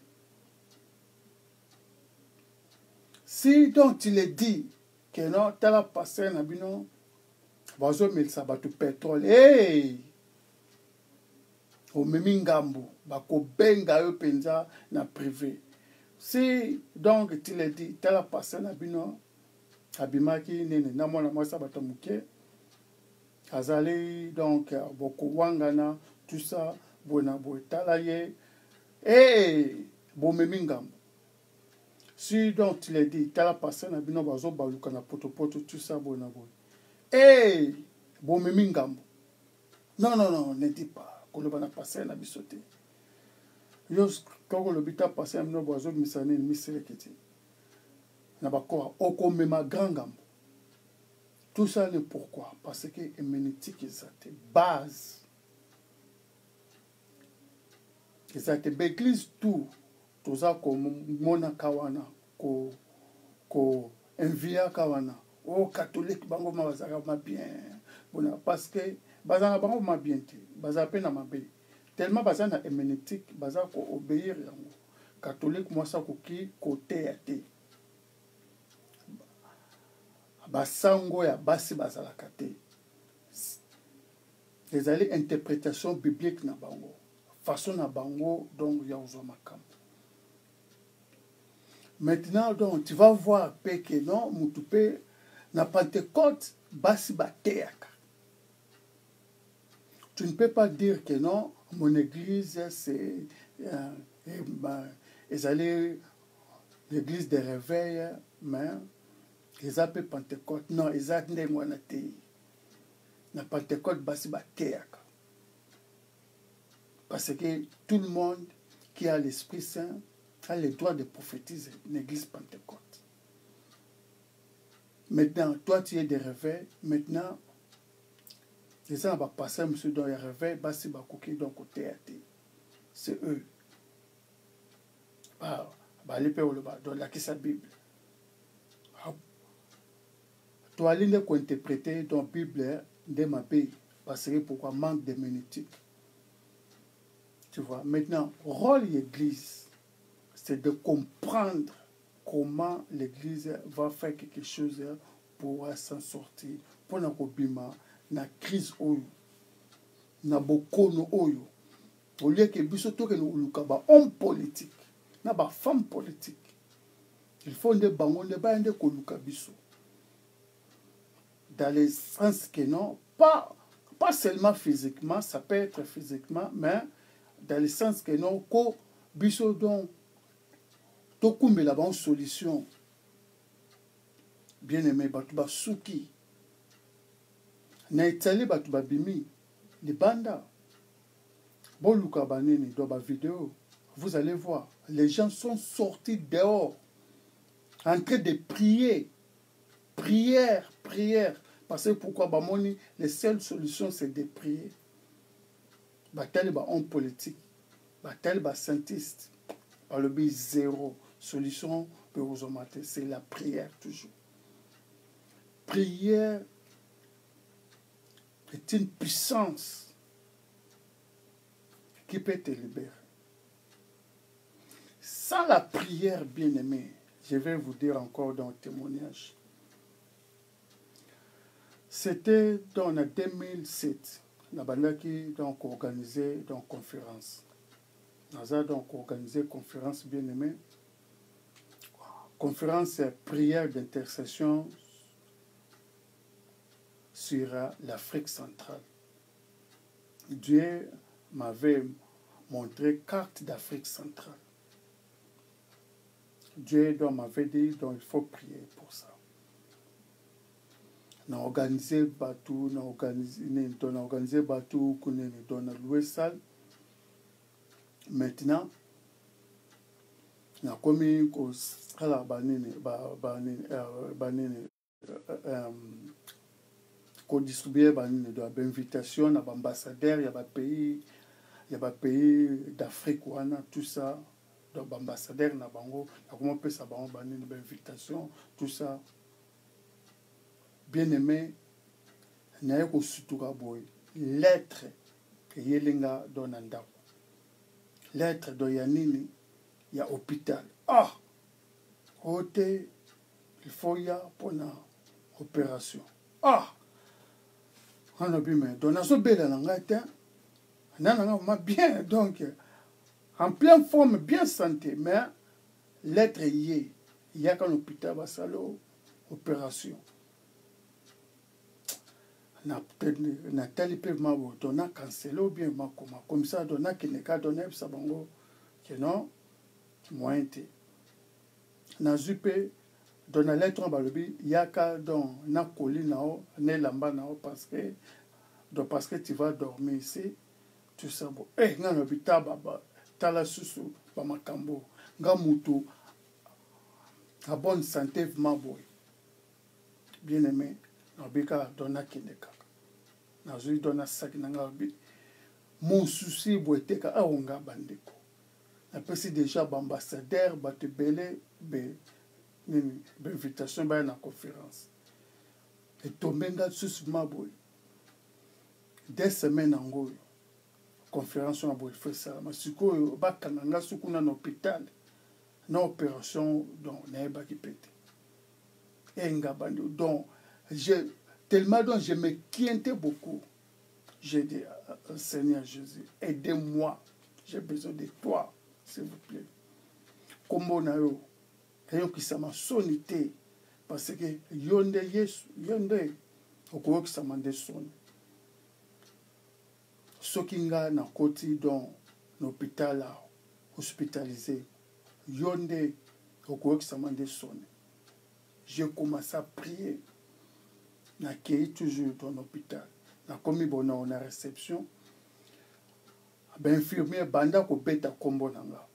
Si donc tu le dis que non, tu as passé un abino, bazo mil sabatu pétrole. Hey! Au memingambu, bako benga yo penza na privé. Si donc tu le dis, tu as passé un abino, abimaki nene, namona moi sabatu muke, azali donc boko wangana, tout ça, bonabo talaye, hey! Bo memingambu. Si donc tu l'as dit, tu as passé un abino bazo baluka na potopoto, tout ça, bonabo. Eh, bon memingambo. Non, ne dis pas. Koloba na passé na bisote. Yos quand le bita passé un abino bazo misane miseleketi. Na bakora oko mema grangambo. Tout ça le pourquoi? Parce que héménétique exacte base. Exacte l'église tout. Tout ça comme mona kawana ko envia kawana. Oh catholique bango mazaka ma bien. Bona parce que bazana bango ma bien te. Baza pe na mabe. Tellement bazana héménétique, baza ko obéir yango. Catholique moi ça ko ki côté ate. Basango ya basi bazala kate. Les allées interprétation biblique na bango. Façon na bango donc ya uzo makambo. Maintenant, donc, tu vas voir que non, Moutoupe, na Pentecôte, basi bateaka. Tu ne peux pas dire que non, mon église, c'est l'église de réveil, mais ils appellent Pentecôte. Non, ils appellent na Pentecôte, basi bateaka. Parce que tout le monde qui a l'Esprit Saint a le droit de prophétiser l'église Pentecôte. Maintenant, toi tu es des réveils. Maintenant, les gens vont passer monsieur dans les réveils, basi bakoki donc côté athée. C'est eux. Les pères dans la qui sa Bible. Toi l'une qu'on interpréter dans la Bible de ma pays. parce que pourquoi manque d'héménétique. Tu vois, maintenant, rôle de l'église, c'est de comprendre comment l'église va faire quelque chose pour s'en sortir, pour na kobima na crise oyo, na bokono oyo. Au lieu que biso to que nous ba homme politique, na ba femme politique. Il faut des bango de ba ende koluka biso. Dans le sens que non, pas seulement physiquement, ça peut être physiquement, mais dans le sens que non, ko biso donc to kumbe la bonne solution. Bien aimé, batuba suki. Na itali batuba bimi, les banda. Bon luka banini dans ma vidéo, vous allez voir, les gens sont sortis dehors en train de prier. Prière. Parce que pourquoi bamoni, les seules solutions c'est de prier. Bataille ba homme politique, bataille ba scientiste, par le but zéro. Solution pour vous mater, c'est la prière toujours. Prière est une puissance qui peut te libérer. Sans la prière, bien-aimé, je vais vous dire encore dans le témoignage. C'était dans 2007, nous avons donc organisé une conférence. Nous avons donc organisé une conférence, bien-aimé. Conférence prière d'intercession sur l'Afrique centrale. Dieu m'avait montré carte d'Afrique centrale. Dieu m'avait dit donc il faut prier pour ça. On a organisé Batou, on a organisé Batou, on a loué salle. Maintenant, on a commis la qu'on distribue l'invitation à l'ambassadeur, il y a des pays d'Afrique, tout ça. Donc l'ambassadeur, il y a comment peut ça l'invitation, tout ça. Bien aimé, il y a lettre que Yelinga donne. Lettre de Yanini, il y a hôpital. Ah! Côté, il faut y aller pour une opération. Ah! On a bien, donation belle en Angleterre. On a bien, donc, en pleine forme, bien santé, mais l'être y il y a qu'un hôpital, basalo, opération. On a tel peu on a cancellé ou bien comme ça, on a qui n'est qu'à donner, ça bango, que non, moyen té. Na zupe, dans la lettre en balobi, il y a qu'à dans na colis nao, ne lamba nao parce que tu vas dormir ici, tout ça bon. Eh, nga no bita baba, tala susu, ba makambo, nga mutu, à bonne santé maboy. Bien aimé, na bika dona kineka. Na zui dona saki na nga bi. Mon souci boeteka a onga bandeko. Na pesi déjà ambassadeur ba te belé be invitation ba na conférence. Et tombenga susu maboy. 2 semaines en gros. Conférence na boy fait ça. Ma siko ba kananga suku na hôpital. Na opération donc na ba ki pété. Enga bando donc tellement donc je me quiintais beaucoup. J'ai dit, Seigneur Jésus, aidez-moi. J'ai besoin de toi, s'il vous plaît. Comme na yo, qui ça m'a sonité. Parce que yonde Yesu, yonde, au qui ça m'a sonné. Ce qui nga na koti dans l'hôpital hospitalisé, yonde, au qui ça m'a sonné. J'ai commencé à prier. Na kei toujours dans l'hôpital. Na komi bona on a réception. Ben infirmier banda ko beta kombo nanga.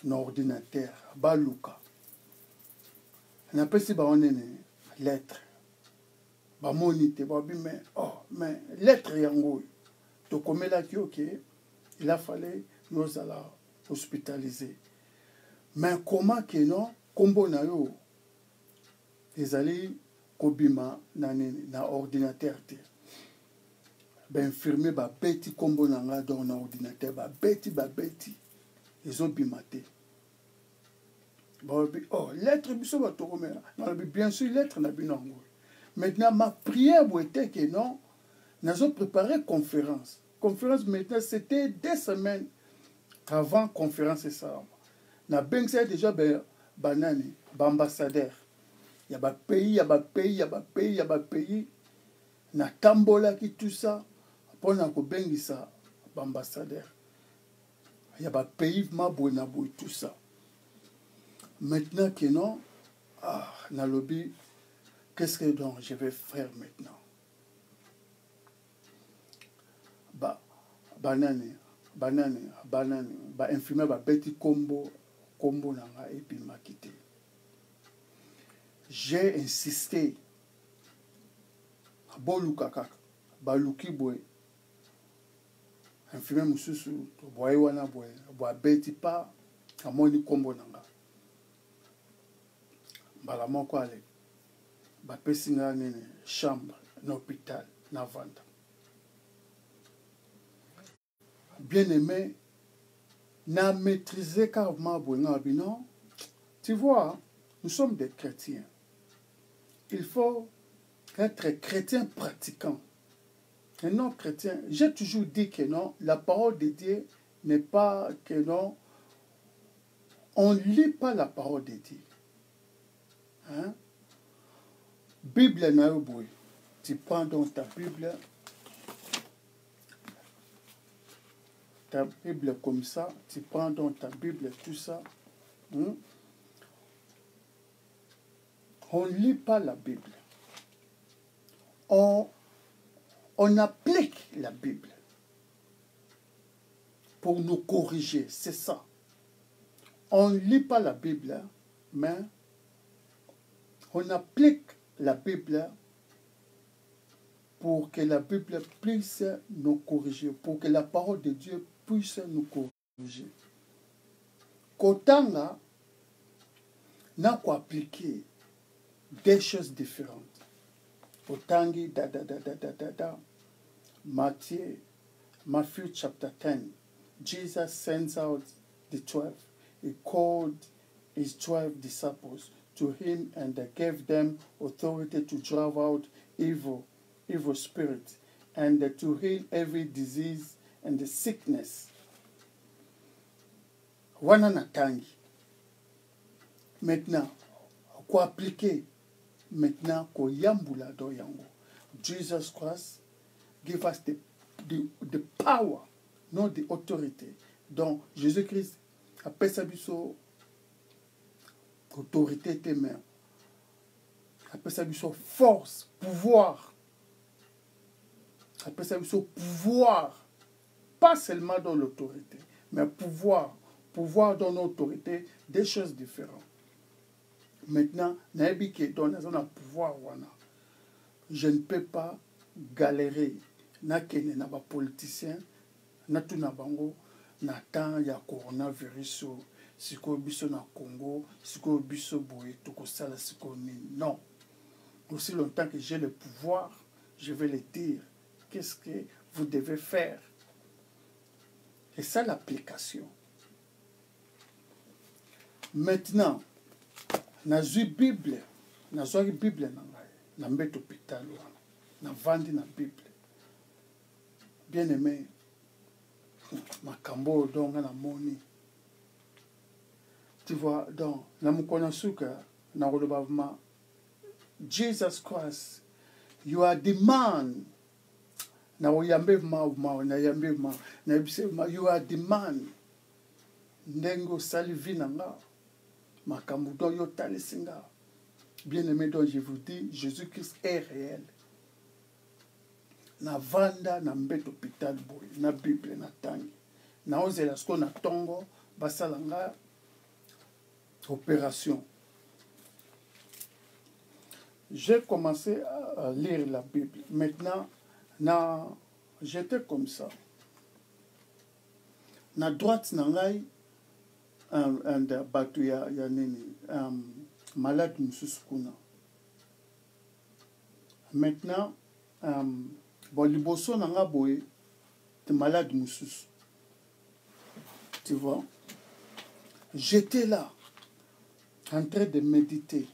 Na ordinateur ba luka. Na pesi ba onene lettre. Ba monite ba bi mais lettre yango. To komela ki OK. Il a fallu nous alla hospitaliser. Mais comment que non kombo na yo ezali kobima na ordinateur te. infirmier babeti kombo nanga donc na ordinateur babeti ils ont bimaté. Oh, lettre biso batokomela. Bien sûr, lettre na binango. Maintenant, ma prière était que non, nous avons préparé conférence. Conférence maintenant, c'était 2 semaines avant conférence et ça. Na bengsa déjà banani, ambassadeur. Il y a ba pays, na tambola qui tout ça pour na ko bengisa ambassadeur. Il y a ba pays mabona boy tout ça. Maintenant que non, na lobby, qu'est-ce que donc je vais faire maintenant? Banane, infirmier beti combo nanga et puis m'a quitté. J'ai insisté. Boluka kaka, baluki boy. Infirmier mususu, boy wana boy, beti pas amoni combo nanga. Bala moko ale. Bapesi nga nene chambre na hôpital na vanda. Bien aimé, n'a maîtrisé carrément non. Tu vois, nous sommes des chrétiens. Il faut être chrétien pratiquant. Et non chrétien. J'ai toujours dit que non, la parole de Dieu n'est pas que non. On ne lit pas la parole de Dieu. Hein? Bible na boy. Tu prends donc ta Bible comme ça, tu prends donc ta Bible, tout ça. On ne lit pas la Bible. On applique la Bible pour nous corriger, c'est ça. On ne lit pas la Bible, mais on applique la Bible pour que la Bible puisse nous corriger, pour que la parole de Dieu puisse nous corriger. Kotanga n'a qu'à appliquer des choses différentes. Kotangi Matthew chapter 10. Jesus sends out the 12. He called his 12 disciples to him and gave them authority to drive out evil spirits and to heal every disease and the sickness. Wana natangi. Maintenant, quoi appliquer? Maintenant, ko yambula do yango. Jesus Christ give us the power, not the authority. Donc, Jésus-Christ a fait sa biso autorité témère. A fait sa biso force, pouvoir. A fait sa biso pouvoir. Pas seulement dans l'autorité, mais pouvoir. Pouvoir dans l'autorité, des choses différentes. Maintenant, je ne peux pas galérer. Nakene na ba politicien, na tout na bango, na temps ya coronavirus, siko biso na Congo, siko biso boye, toko sala siko ni. Non. Aussi longtemps que j'ai le pouvoir, je vais le dire. Qu'est-ce que vous devez faire? Et ça l'application. Maintenant, na zui Bible, na zoi Bible na ngai, na mbeto hôpital wana, na vandi na Bible. Bien aimé, makambo donc na moni. Tu vois, donc, na mukona suka, na rolobavma, Jesus Christ, you are the man. Na oyambe na yambe na yebise you are the man. Ndengo salivi nanga. Makambo do yo talisinga. Bien aimé, donc je vous dis, Jésus-Christ est réel. Na vanda na mbeto hôpital boy, na Bible na tangi. Na ozela sko na tongo basalanga opération. J'ai commencé à lire la Bible. Maintenant, j'étais comme ça. Na droite na ngai batu ya nini malade mususu kuna. Maintenant Bon, liboso nanga boye, t'es malade moussous. Tu vois? J'étais là, en train de méditer.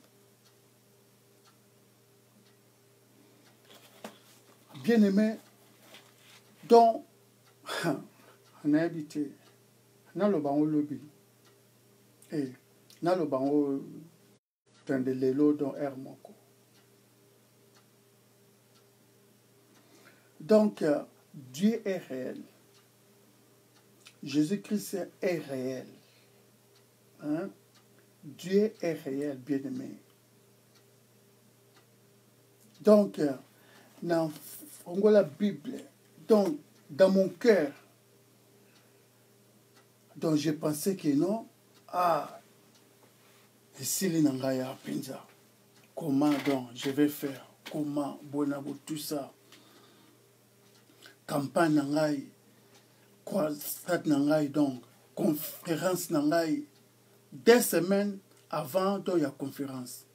Bien aimé, donc, on a habité, dans le bango lobby, et dans le bango, dans de l'élo, dans air moko. Donc, Dieu est réel. Jésus-Christ est réel. Hein? Dieu est réel, bien-aimé. Donc, dans la Bible, donc, dans mon cœur, donc j'ai pensé que non, ici, l'Inangaya Pinza, comment donc je vais faire, comment, bonabo, tout ça, campagne Nangaï, croisade Nangaï, donc, conférence Nangaï, des semaines avant, donc, il y a conférence.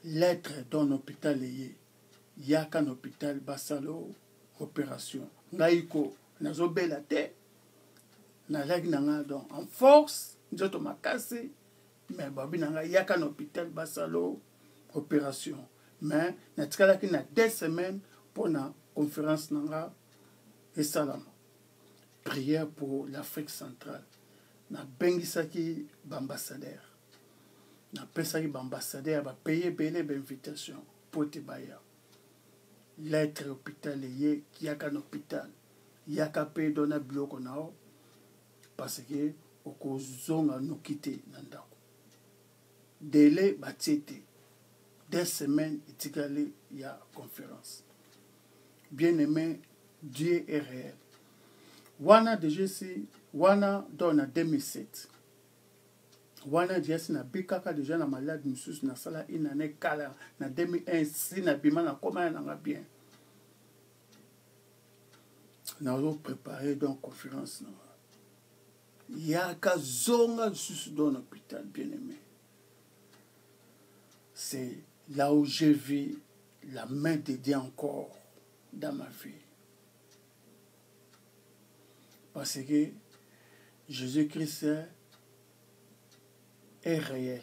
Lettre dans l'hôpital, il y a qu'un hôpital, Basalo, opération. Naïko, Nazobe la tête, Nalag Nanga, donc, en force, nous avons cassé, mais Babi Nanga, il y a qu'un hôpital, Basalo, opération. Mais, nous avons des semaines pour la conférence Nanga et Salam. Prière pour l'Afrique centrale. Na bengisaki bambassadeur. Na pesaki bambassadeur ba payer belé invitation pour te baya. Lettre hospitalier qui a qu'un hôpital. Yaka paye dona biloko nao parce que okozonga no quitter nandako. Délai batite. Des semaines itikali ya conférence. Bien-aimé, Dieu est réel. Wana déjà si wana dans 2007. Wana déjà na bikaka déjà na malade mususu na sala inane kala na 2001 si na bima na koma na bien. Na zo préparer donc conférence na. Ya kazonga susu dans l'hôpital bien-aimé. C'est là où j'ai vu la main de Dieu encore dans ma vie. Parce que Jésus-Christ est réel.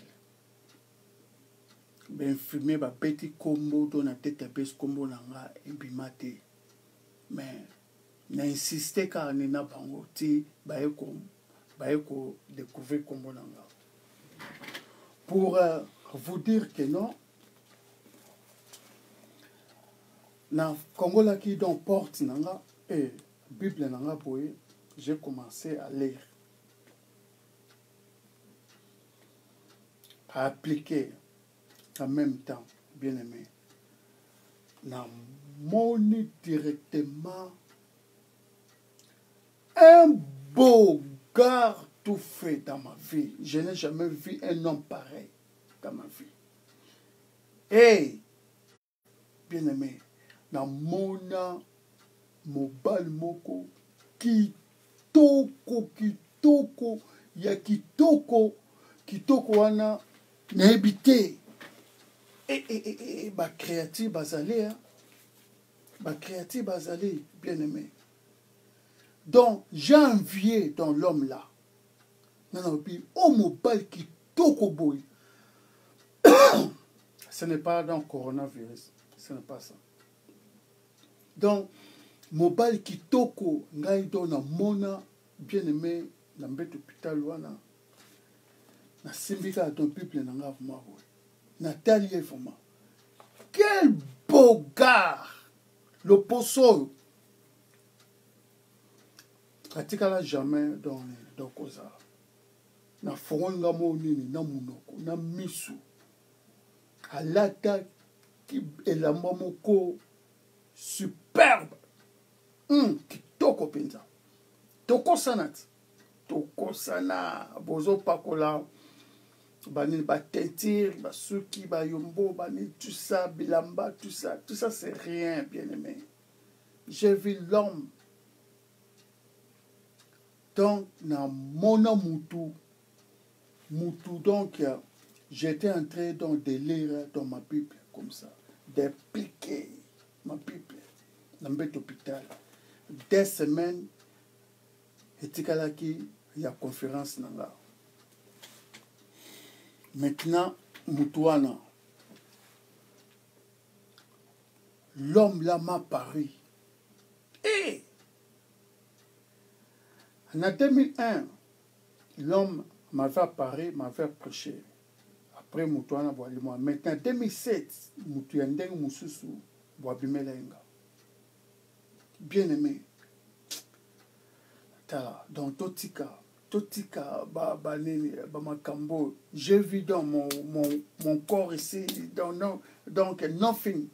Ben filmé ba petit combo dans la tête à bes combo nanga embimate. Mais n'insisté car ni na bango ti baeko découvrir combo nanga. Pour vous dire que non, na Congo là qui donc porte nanga et Bible nanga boye, j'ai commencé à lire, à appliquer en même temps, bien aimé. Na moni directement un beau gars tout fait dans ma vie. Je n'ai jamais vu un homme pareil dans ma vie. Et, bien aimé, na mona mobile moko kitoko ya kitoko wana na habité ba créatif bazalé bien aimé. Donc j'ai envié dans l'homme là. Non puis au mobile kitoko boy. Ce n'est pas dans coronavirus, ce n'est pas ça. Donc mobile kitoko ngai do na mona bien aimé na mbet hôpital wana na simbika ton peuple na nga vraiment na tali vraiment quel beau gars le poso atikala jamais dans koza na fonga monini na munoko na misu alata ki elamba moko superbe. Kitoko penza. Toko sanat. Toko sana. Bozo pakola. Bani ba tentir, ba suki, ba yombo, bani tout ça, bilamba, tout ça. Tout ça c'est rien, bien aimé. J'ai vu l'homme. Donc, na mona mutu. Mutu, donc, j'étais en train donc, de lire dans ma Bible, comme ça. D'appliquer. ma Bible. Dans l'hôpital. 2 semaines, et il y a conférence. Maintenant, Moutouana. L'homme là m'a paru. Et en 2001, l'homme m'avait apparu, m'avait prêché. Après, Moutouana, moi. Maintenant, 2007, Moutouandeng Moussousou, Boabimelenga. Bien aimé. Donc, Totika, Makambo, j'ai vu dans mon corps ici, donc, nothing.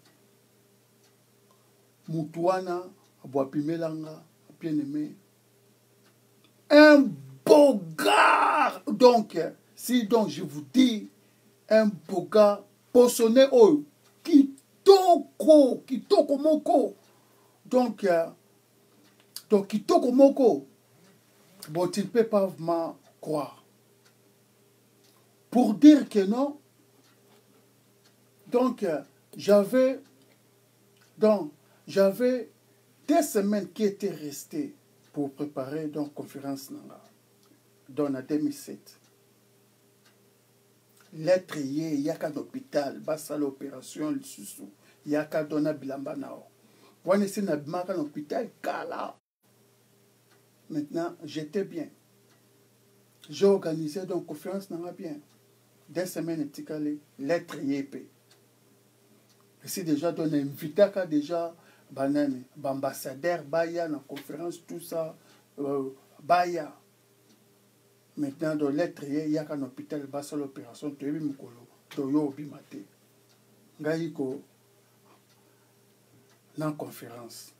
Moutouana, Boabimelanga, bien aimé. Un beau gars. Donc, si donc je vous dis, un beau gars, poissonné, oh, Kitoko Moko. Donc, Kitoko Moko. Bon, tu ne peux pas me croire. Pour dire que non, donc, j'avais 2 semaines qui étaient restées pour préparer donc conférence dans la 2007. L'être il y a qu'un hôpital, basa l'opération, le sous, il y a qu'un donna bilamba nao. On est ici dans un hôpital, kala. Maintenant, j'étais bien. J'ai organisé donc conférence bien. 2 semaines et l'être yépé. Ici déjà donné invité qu'à déjà banane, ambassadeur baya dans conférence tout ça baya. Maintenant dans l'être il y a qu'un hôpital basa l'opération tu es mukolo to yo bimate. Ngaiko dans conférence.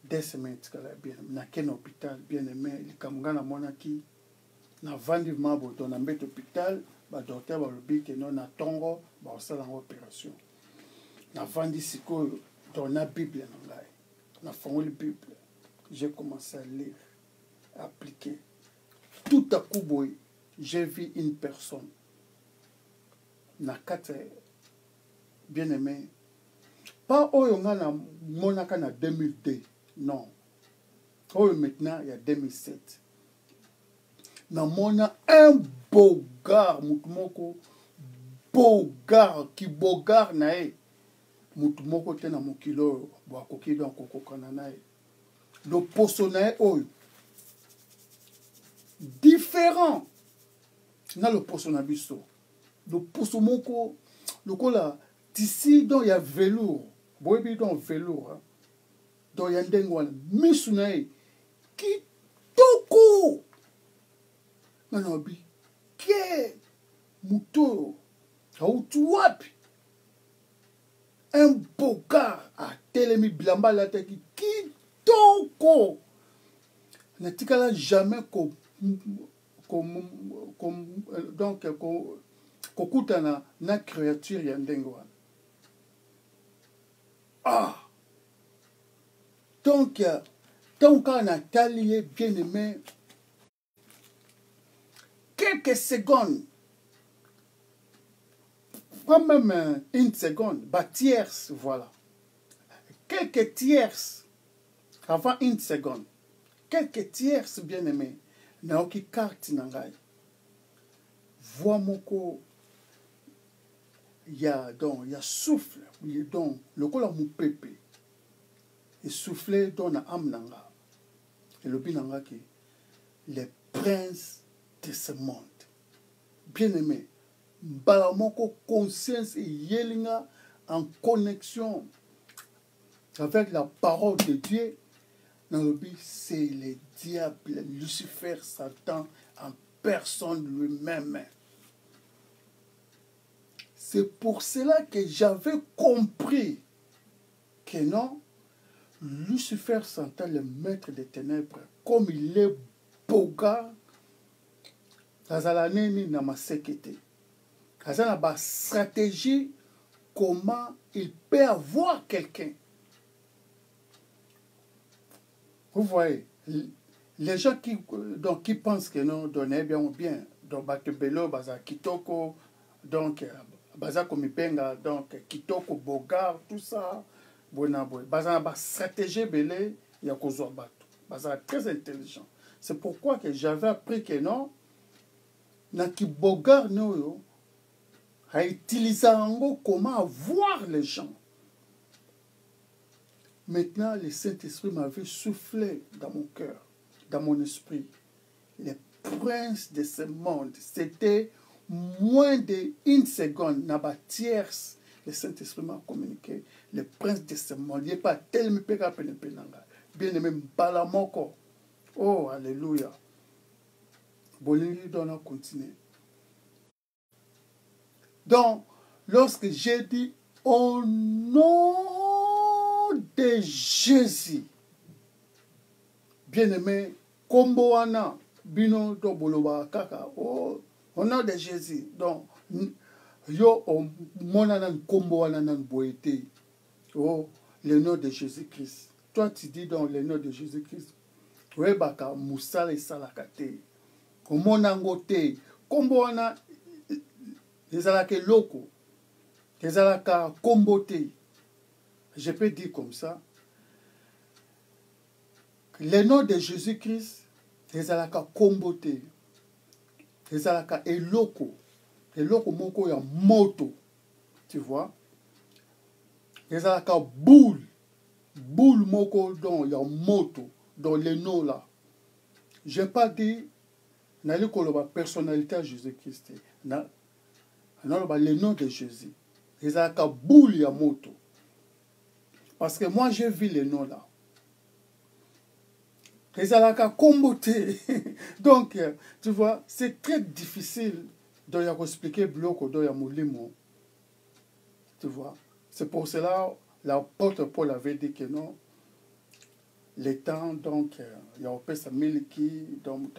2 semaines bien na ken hôpital bien aimé le kamngana monaki na vandi mabo dans un hôpital ba docteur ba lobi que non na tongo ba osala opération na vandi siko dans la Bible na ngai na fongoli Bible j'ai commencé à lire à appliquer tout à coup boy j'ai vu une personne na kate bien aimé pas oyo nga na monaka na 2002 non oyo maintenant il y a 2007 na mona un beau gars mutumoko beau gars qui beau gars nae mutumoko te na mokilo bo akoki donc kokokana nae le poso nae oyo différent na le poso na biso le poso moko lokola tisi donc il y a velours boyebi donc velours hein? Donc il y a ndenge wana misu nae kitoko nanobi ke muto autu wapi un beau gars a telemi bilamba la teki kitoko natikala jamais donc kokutana na créature ya ndenge wana donc on a talié bien aimé quelques secondes, pas même une seconde, bah tierce, voilà. Quelques tierces avant une seconde. Quelques tierces bien aimé. Naoki carte nangai. Vois moko. Il y a souffle. Il y a donc le col mon pépé. Et souffler dans la âme nanga. Et le binanga qui les princes de ce monde. Bien aimé, balamoko conscience et yelinga en connexion avec la parole de Dieu. Dans le but, c'est le diable, Lucifer, Satan en personne lui-même. C'est pour cela que j'avais compris que non, Lucifer, Satan, le maître des ténèbres, comme il est beau gars, Kazalaneni na masekete. Kazana ba stratégie comment il peut avoir quelqu'un. Vous voyez, les gens qui pensent que non, donner bien ou bien, donc Batebelo, Baza Kitoko, donc Baza Komipenga, donc Kitoko Bogard, tout ça, Bazana ba stratégie belé ya kozwa bato. Bazana très intelligent. C'est pourquoi que j'avais appris que non na kibogar noyo a utilisé comment avoir les gens. Maintenant, le Saint-Esprit m'avait soufflé dans mon cœur, dans mon esprit. Les princes de ce monde, c'était moins d'une seconde, n'a pas tierce. Le Saint-Esprit m'a communiqué. Les princes de ce monde, il n'y a pas tellement bien aimé, Balamoko. Oh, alléluia. Bolingi doit continuer. Donc, lorsque j'ai dit au nom de Jésus, bien-aimé, Komboana, Bino do Boloba Kaka, oh, au nom de Jésus. Donc, yo, monanan Komboana nan boité, oh, le nom de Jésus-Christ. Toi, tu dis donc le nom de Jésus-Christ. Oui, baka, Moussala et Salakate. Komonango te, Komboana, ezalaka loko, ezalaka kombote. Je peux dire comme ça. Le nom de Jésus-Christ, ezalaka kombote, ezalaka eloko, eloko moko ya moto, tu vois. Ezalaka boule, boule moko don ya moto, dans le nom là. Je n'ai pas dit, n'allez koloba personnalité à Jésus-Christ. Non, le nom de Jésus. Ils ont un boule ya moto. Parce que moi, j'ai vu les noms là. Ils ont un comboté. Donc, tu vois, c'est très difficile de expliquer bloc de Yamoulimo. Tu vois. C'est pour cela l'apôtre Paul avait dit que non. Les temps, donc, il y a un miliki, donc,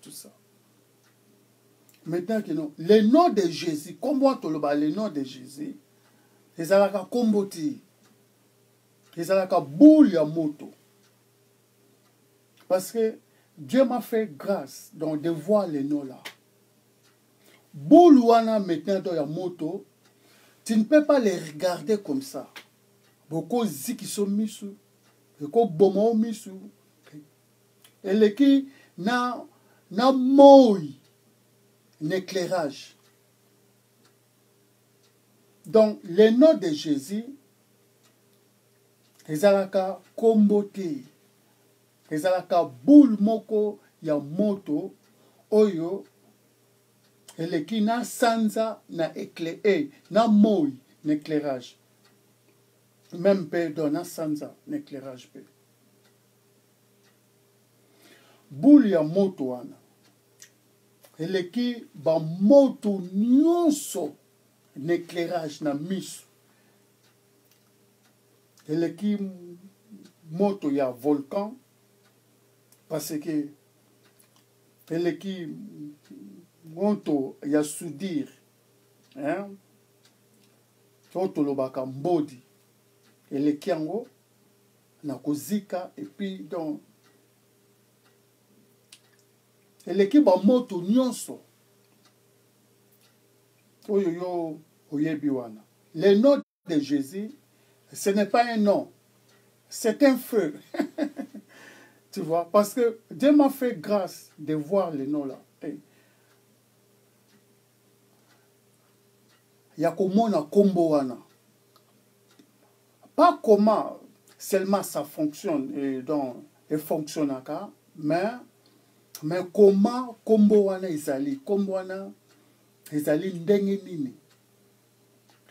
tout ça. Maintenant que non, le nom de Jésus, comment tu le nom de Jésus, ils ont un comboti, ils ont un boule ya moto. Parce que Dieu m'a fait grâce donc, de voir les noms là. Boule wana maintenant dans la moto, tu ne peux pas les regarder comme ça. Beaucoup zi qui sont mis sous, beaucoup bomo mis sous. Et les qui na moi. Un éclairage. Donc, le nom de Jésus, ezalaka kombote, ezalaka boule moko ya moto, oyo, eleki na sanza na éclairage, na moi, na éclairage. Même pe do na sanza na éclairage pe. Boule ya moto wana. Eleki ba moto nyonso n'éclairage na miso. Eleki moto ya volcan parce que eleki moto ya soudire hein toto lobaka mbodi eleki yango na kozika et puis donc eleki ba moto nyonso oyo yo oyebi wana. Le nom de Jésus, ce n'est pas un nom, c'est un feu. Tu vois, parce que Dieu m'a fait grâce de voir le nom là. Il y a comment na kombo wana. Pas comment seulement ça fonctionne et donc et fonctionne encore, mais comment kombo wana izali, kombo wana izali ndenge nini.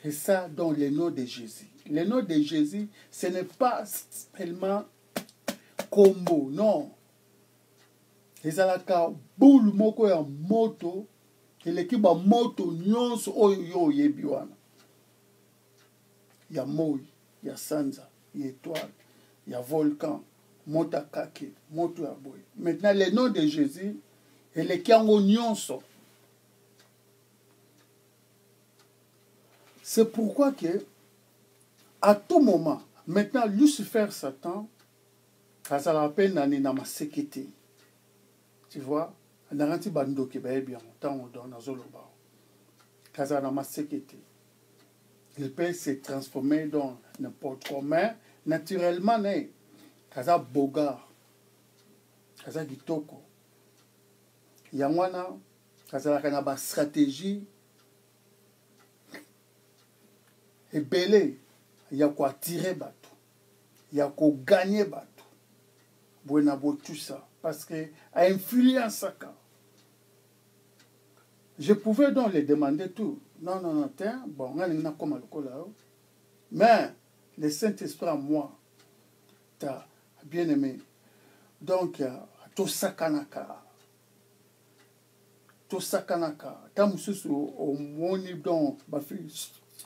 Et ça dans le nom de Jésus. Le nom de Jésus, ce n'est pas seulement combo, non. Ezalaka boule moko ya moto, eleki ba moto nyonso oyo yo yebi wana. Ya moi, ya sanza, ya étoile, ya volcan, moto kake, moto ya boy. Maintenant le nom de Jésus, eleki yango nyonso. C'est pourquoi que, à tout moment, maintenant, Lucifer, Satan, quand ça l'appelle nani na masekete. Tu vois, naranti bando ke bae bien, tant on donne à zoloba. Quand ça na masekete. il peut se transformer dans n'importe quoi. Mais naturellement, kaza bogar, kaza kitoko. Yangwana, kaza la ba stratégie. Et belé, il y a quoi tirer bateau. Il y a quoi gagner bateau. Bon, tout ça. Parce que à influence ça. Je pouvais donc les demander tout. Non, non, non, tiens, bon, on a comme le là. Mais le Saint-Esprit à moi, t'as bien aimé. Donc, tout ça kanaka. Tout ça kanaka. T'as moussou au moni donc, ma fille.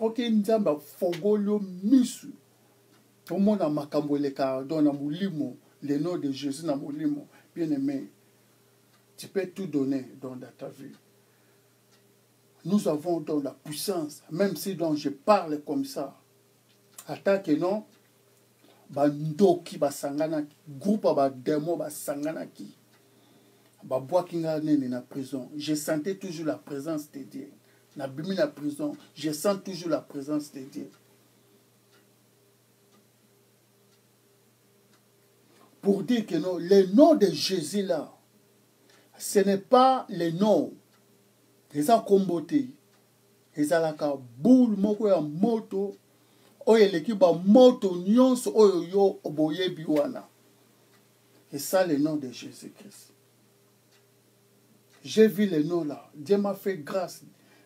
Ok, nzamba fogolo misu. Tout le monde a makamboleka dans la moulimo, le nom de Jésus dans moulimo. Bien aimé, tu peux tout donner dans ta vie. Nous avons donc la puissance, même si donc je parle comme ça. Attends que non, bandoki basangana, groupe ba démon basangana ki, ba boakinga nene na prison. Je sentais toujours la présence de Dieu. Na bimi na prison, je sens toujours la présence de Dieu. Pour dire que non, le nom de Jésus là, ce n'est pas le nom. Les a comboté. Les a la boule moko ya moto. Oye l'équipe a moto nyonso oyo yo oboye biwana. Et ça le nom de Jésus-Christ. J'ai vu le nom là. Dieu m'a fait grâce.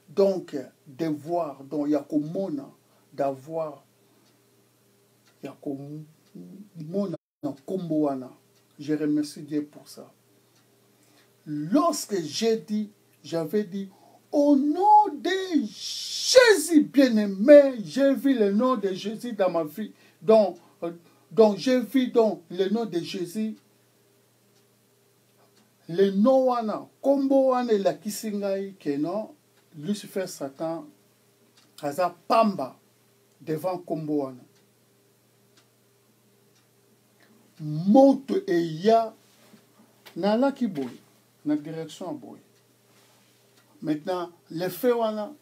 Donc, de voir, donc, il y a comme mona, d'avoir, il y a comme mona, komboana. Je remercie Dieu pour ça. Lorsque j'avais dit, au nom de Jésus bien-aimé, j'ai vu le nom de Jésus dans ma vie. Donc j'ai vu donc le nom de Jésus. Le nom wana, kombo wana la kisingai que non, Lucifer Satan, aza pamba devant kombo wana. Moto et ya na la ki boy, na direction boy. Maintenant, le feu wana,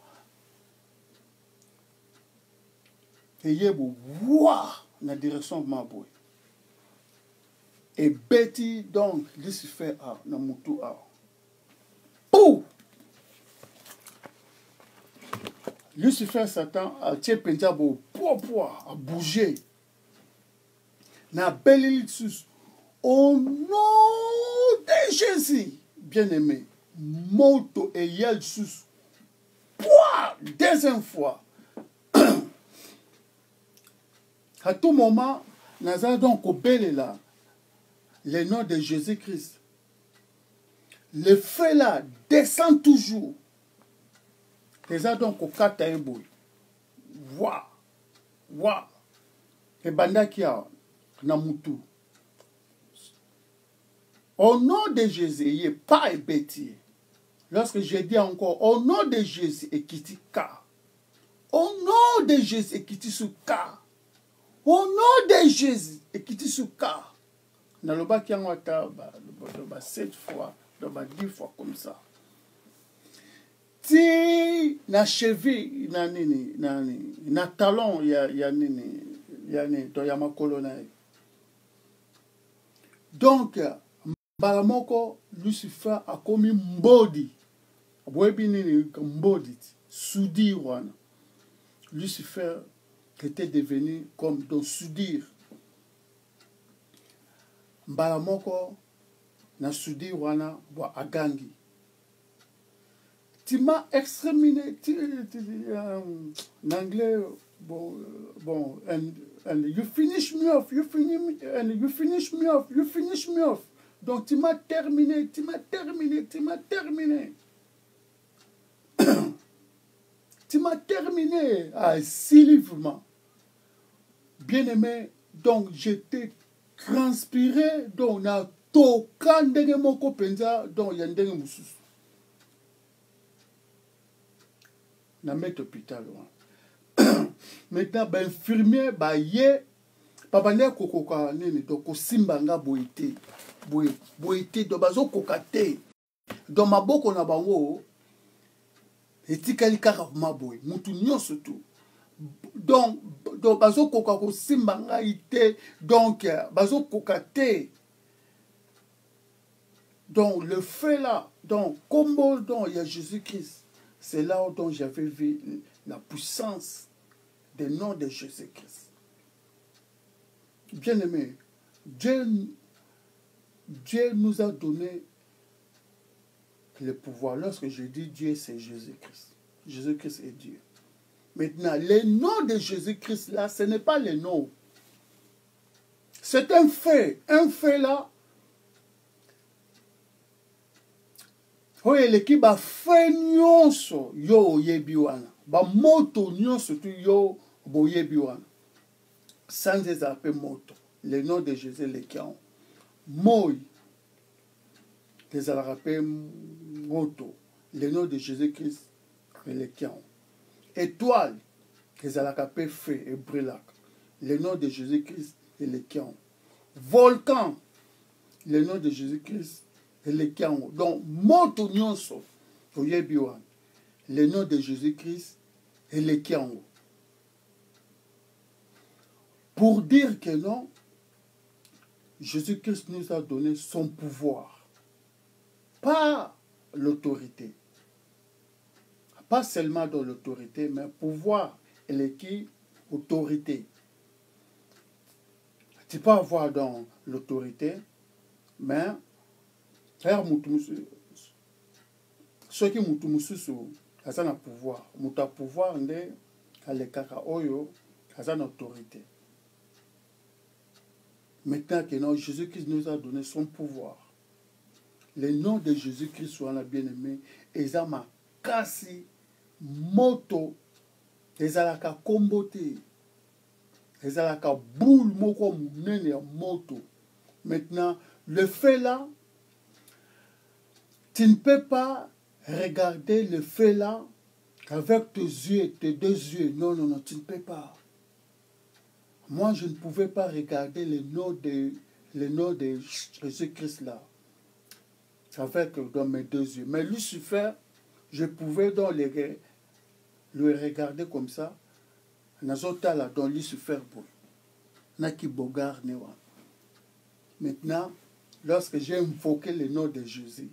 et yebo wouah na direction ma boy. Et Betty donc Lucifer a na mutu a. Pou! Lucifer Satan a tie penjabo poa a bouger. Na belle sus au nom de Jésus, bien-aimé. Moto et yel sus. Poa! Deuxième fois. À tout moment, nous avons donc au bel là. Le nom de Jésus-Christ. Le feu là descend toujours. Les a donc au kataïboui. Wa. Et bandakia namutu. Au nom de Jésus, il n'est pas bêtier. Lorsque je dis encore, au nom de Jésus, et kitika. Au nom de Jésus, et kitisuka. Au nom de Jésus, et kitisuka. Dans le bas qui en a 7 fois, dans 10 fois comme ça. Si na cheville, na talon, il y a ma colonne. Donc, Balamoko, Lucifer a commis mbodi. Mbodi, soudir. Lucifer était devenu comme dans soudir. Balamoko na sudi wana wa agangi. Tu m'as exterminé en anglais and you finish me off, you finish me off. Donc tu m'as terminé. Tu m'as terminé sérieusement. Bien-aimé, donc j'étais transpiré, donc na toka ndenge moko penza, donc ya ndenge mususu. Na mettre hôpital. Maintenant, ben infirmier, ba ye, papa ne kokoka nini, donc kosimbanga boité, boité, donc bazo kokate, donc maboko na bango, etikali kaka maboy, mutu nyonso tu, donc bazokoka kosimba ngai te, donc bazokoka te. Donc le fait là, donc comme donc il y a Jésus-Christ, c'est là où j'avais vu la puissance des noms de Jésus-Christ. Bien aimé, Dieu nous a donné le pouvoir. Lorsque je dis Dieu, c'est Jésus-Christ. Jésus-Christ est Dieu. Maintenant, les noms de Jésus-Christ là, ce n'est pas les noms. C'est un fait. Un fait là. Oye leki ba fait nyonso yo oyebi wana. Ba moto nyonso tu yo boyebi wana. Sans ezapé moto. Le nom de Jésus leki an. Moi. Les alapé moto. Le nom de Jésus-Christ leki an. Étoile. Les alapé feu et brûlac. Le nom de Jésus-Christ leki an. Volcan. Le nom de Jésus-Christ leki an. Donc moto nyonso oyebi wana. Le nom de Jésus-Christ leki an. Pour dire que non, Jésus-Christ nous a donné son pouvoir, pas l'autorité. Pas seulement dans l'autorité, mais pouvoir et qui autorité. Tu peux avoir dans l'autorité, mais faire ce qui mutumususu, ça n'a pouvoir. Muta pouvoir ne alekaka oyo, ça n'a autorité. Maintenant que non, Jésus-Christ nous a donné son pouvoir. Le nom de Jésus-Christ soit la bien-aimé. Ezama kasi moto. Ezalaka kombote. Ezalaka boule moko munene moto. Maintenant, le fait là, tu ne peux pas regarder le fait là avec tes yeux, tes deux yeux. Non, non, non, tu ne peux pas. Moi, je ne pouvais pas regarder le nom de Jésus-Christ là, avec dans mes deux yeux. Mais Lucifer, je pouvais donc le regarder comme ça. Nazota là, dans Lucifer, Naki Bogar Newa. Maintenant, lorsque j'ai invoqué le nom de Jésus,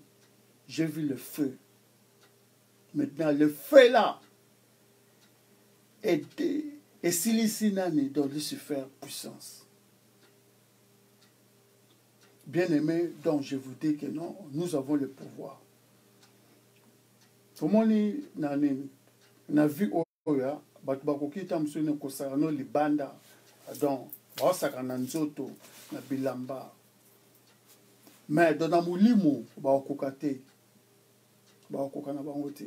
j'ai vu le feu. Maintenant, le feu là et Silicinani dans Lucifer puissance. Bien aimé, donc je vous dis que non, nous avons le pouvoir. Comment na vu oya, batubakokita msune kosarano libanda, donc basaka na nzoto na bilamba. Mais dans la moulimo, bakokate, bakokana bangote.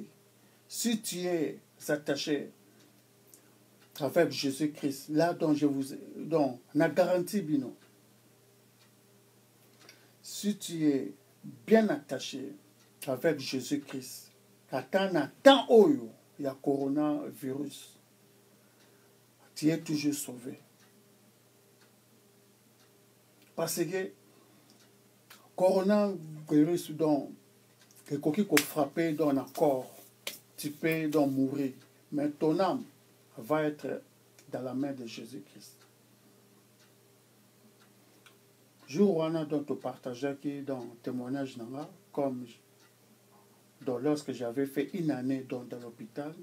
Si tu es attaché avec Jésus-Christ, là dont je vous donc na garantie bino. Si tu es bien attaché avec Jésus-Christ, tant oyo il y a coronavirus, tu es toujours sauvé. Parce que coronavirus donc que coquille qu'on frappé dans le corps, tu peux donc mourir, mais ton âme va être dans la main de Jésus-Christ. Jour où on a donc partagé qui dans témoignage comme lorsque j'avais fait une année dans l'hôpital,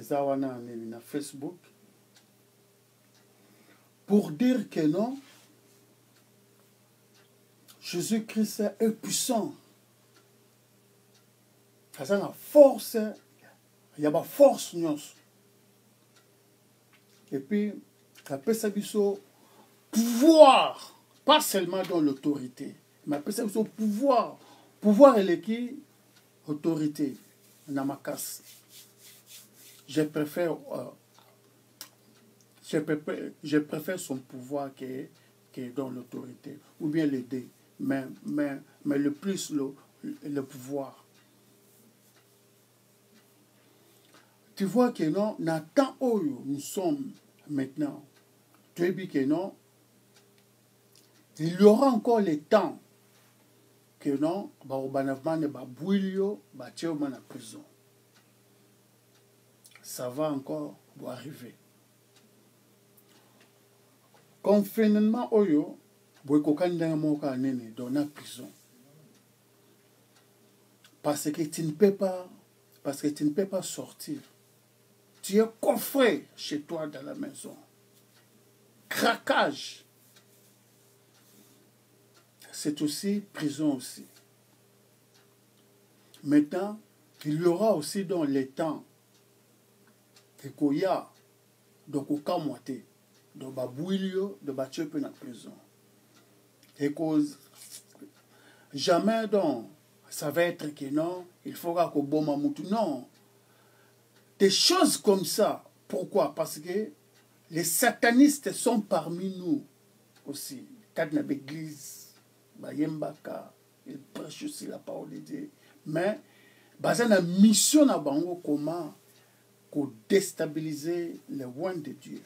ça on a na Facebook, pour dire que non, Jésus-Christ est puissant. Ça a la force, il y a la force. Et puis, ça peut s'abuser pouvoir. Pas seulement dans l'autorité, mais après ça, au pouvoir. Pouvoir est qui autorité. Namakas. Je préfère son pouvoir que dans l'autorité. Ou bien l'aider. Mais le plus le pouvoir. Tu vois que non, dans le temps où nous sommes maintenant, tu dis que non, il y aura encore le temps que non, prison. Ça va encore pour arriver. Confinement oyo, dans la prison. Parce que tu ne peux pas sortir. Tu es coffré chez toi dans la maison. Craquage. C'est aussi prison aussi. Maintenant, il y aura aussi dans les temps que Koya, donc au Kamote, dans Babouilio, de Batchepe dans la prison. Et cause jamais donc ça va être que non, il faudra qu'au bon moment. Non. Des choses comme ça. Pourquoi? Parce que les satanistes sont parmi nous aussi. Quand dans l'église, Bayembaka, ils prêchent aussi la parole de Dieu. Mais, basé la mission à Bango, comment pour déstabiliser les rois de Dieu.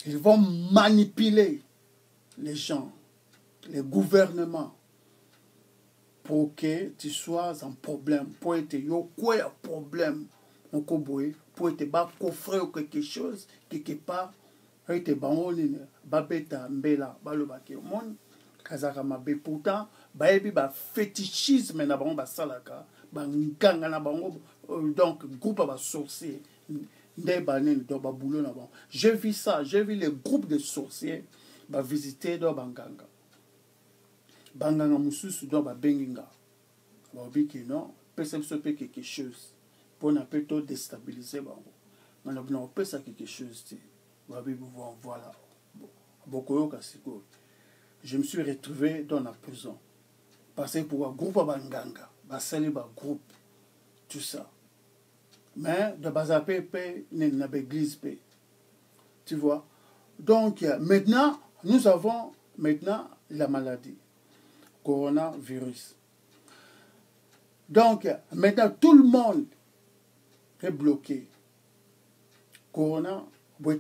Ils vont manipuler les gens, les gouvernements, pour que tu sois en problème, pour être yo quoi problème, pour être bas coffrer ou quelque chose, quelque part, être banoni, babeta mbela, balobaki au monde, kazaka mabe pourtant, baebi ba fétichisme na bango ba salaka, ba nganga na bango, donc groupe ba sorcier, ndé banen do ba boulot na bango. J'ai vu ça, j'ai vu les groupes de sorciers ba visiter do banganga. Banganga mususu do ba benginga. Ba obi que non, personne se peut quelque chose pour n'a pas déstabiliser bango. Mais on peut ça quelque chose ti. Ba bi voilà. Bokoyo kasiko. Je me suis retrouvé dans la prison. Parce que pour un groupe à banganga, ba sali ba groupe tout ça. Mais de bazapé n'a pas église paix. Tu vois? Donc maintenant, nous avons maintenant la maladie. Coronavirus. Donc, maintenant, tout le monde est bloqué. Corona, tout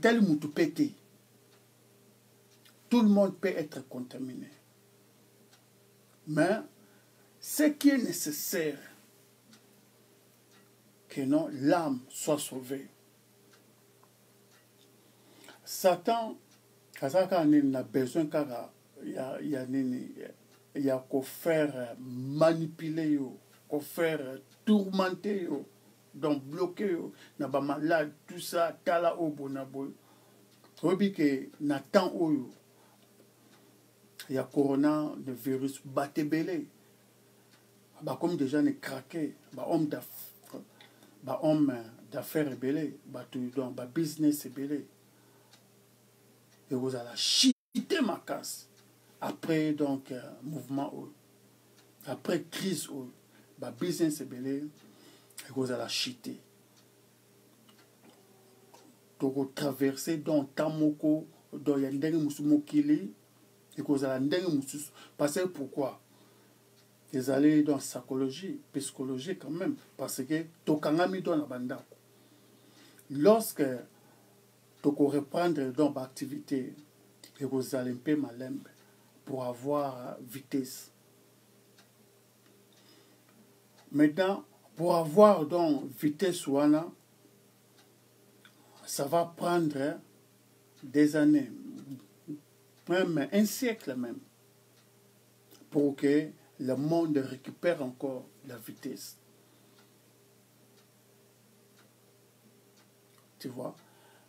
le monde peut être contaminé. Mais, ce qui est nécessaire, que non, l'âme soit sauvée. Satan, quand il a besoin, il y a qu'à faire manipuler, qu'à faire tourmenter, donc bloquer, n'a pas malade, tout ça, tala obo na boy. Obi que na temps oyo, il y a corona, le virus batebele. Bah comme déjà ne craqué, bah homme d'affaires belé, bah tout donc bah business belé. Et vous allez chiter ma casse. Après donc mouvement après crise ba business belé et vous allez chiter donc traverser dans tamoko dans yandenge musumokili et vous allez ndenge musus parce pourquoi ils allaient dans psychologie psychologie quand même parce que tokangami dans la banda lorsque toko reprendre dans l'activité et vous allez un peu malembe pour avoir vitesse. Maintenant, pour avoir donc vitesse ouana, ça va prendre des années, même un siècle même, pour que le monde récupère encore la vitesse. Tu vois?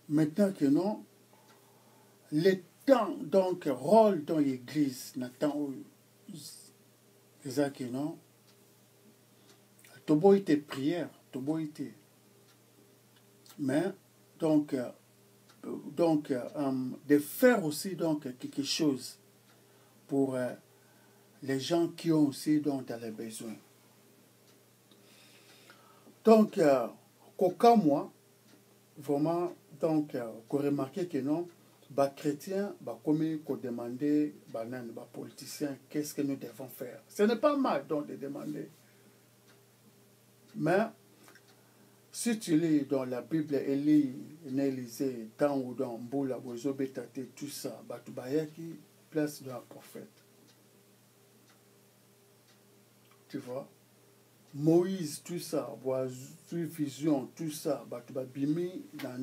Maintenant que non, les temps, donc, rôle dans l'église, n'attend que non, tobo était prière, tobo était. Mais, donc de faire aussi donc quelque chose pour les gens qui ont aussi donc dans les besoins. Donc, qu'aucun moi, vraiment, donc, qu'on remarque que non, les chrétiens, comme ils demander, les politiciens, qu'est-ce que nous devons faire. Ce n'est pas mal donc de demander. Mais, si tu lis dans la Bible, Élisée, tant ou dans Mboula, Bozobetate, tout ça, Batubayaki, place de la prophète. Tu vois? Moïse, tout ça, vision, tout ça, tu vas bimi dans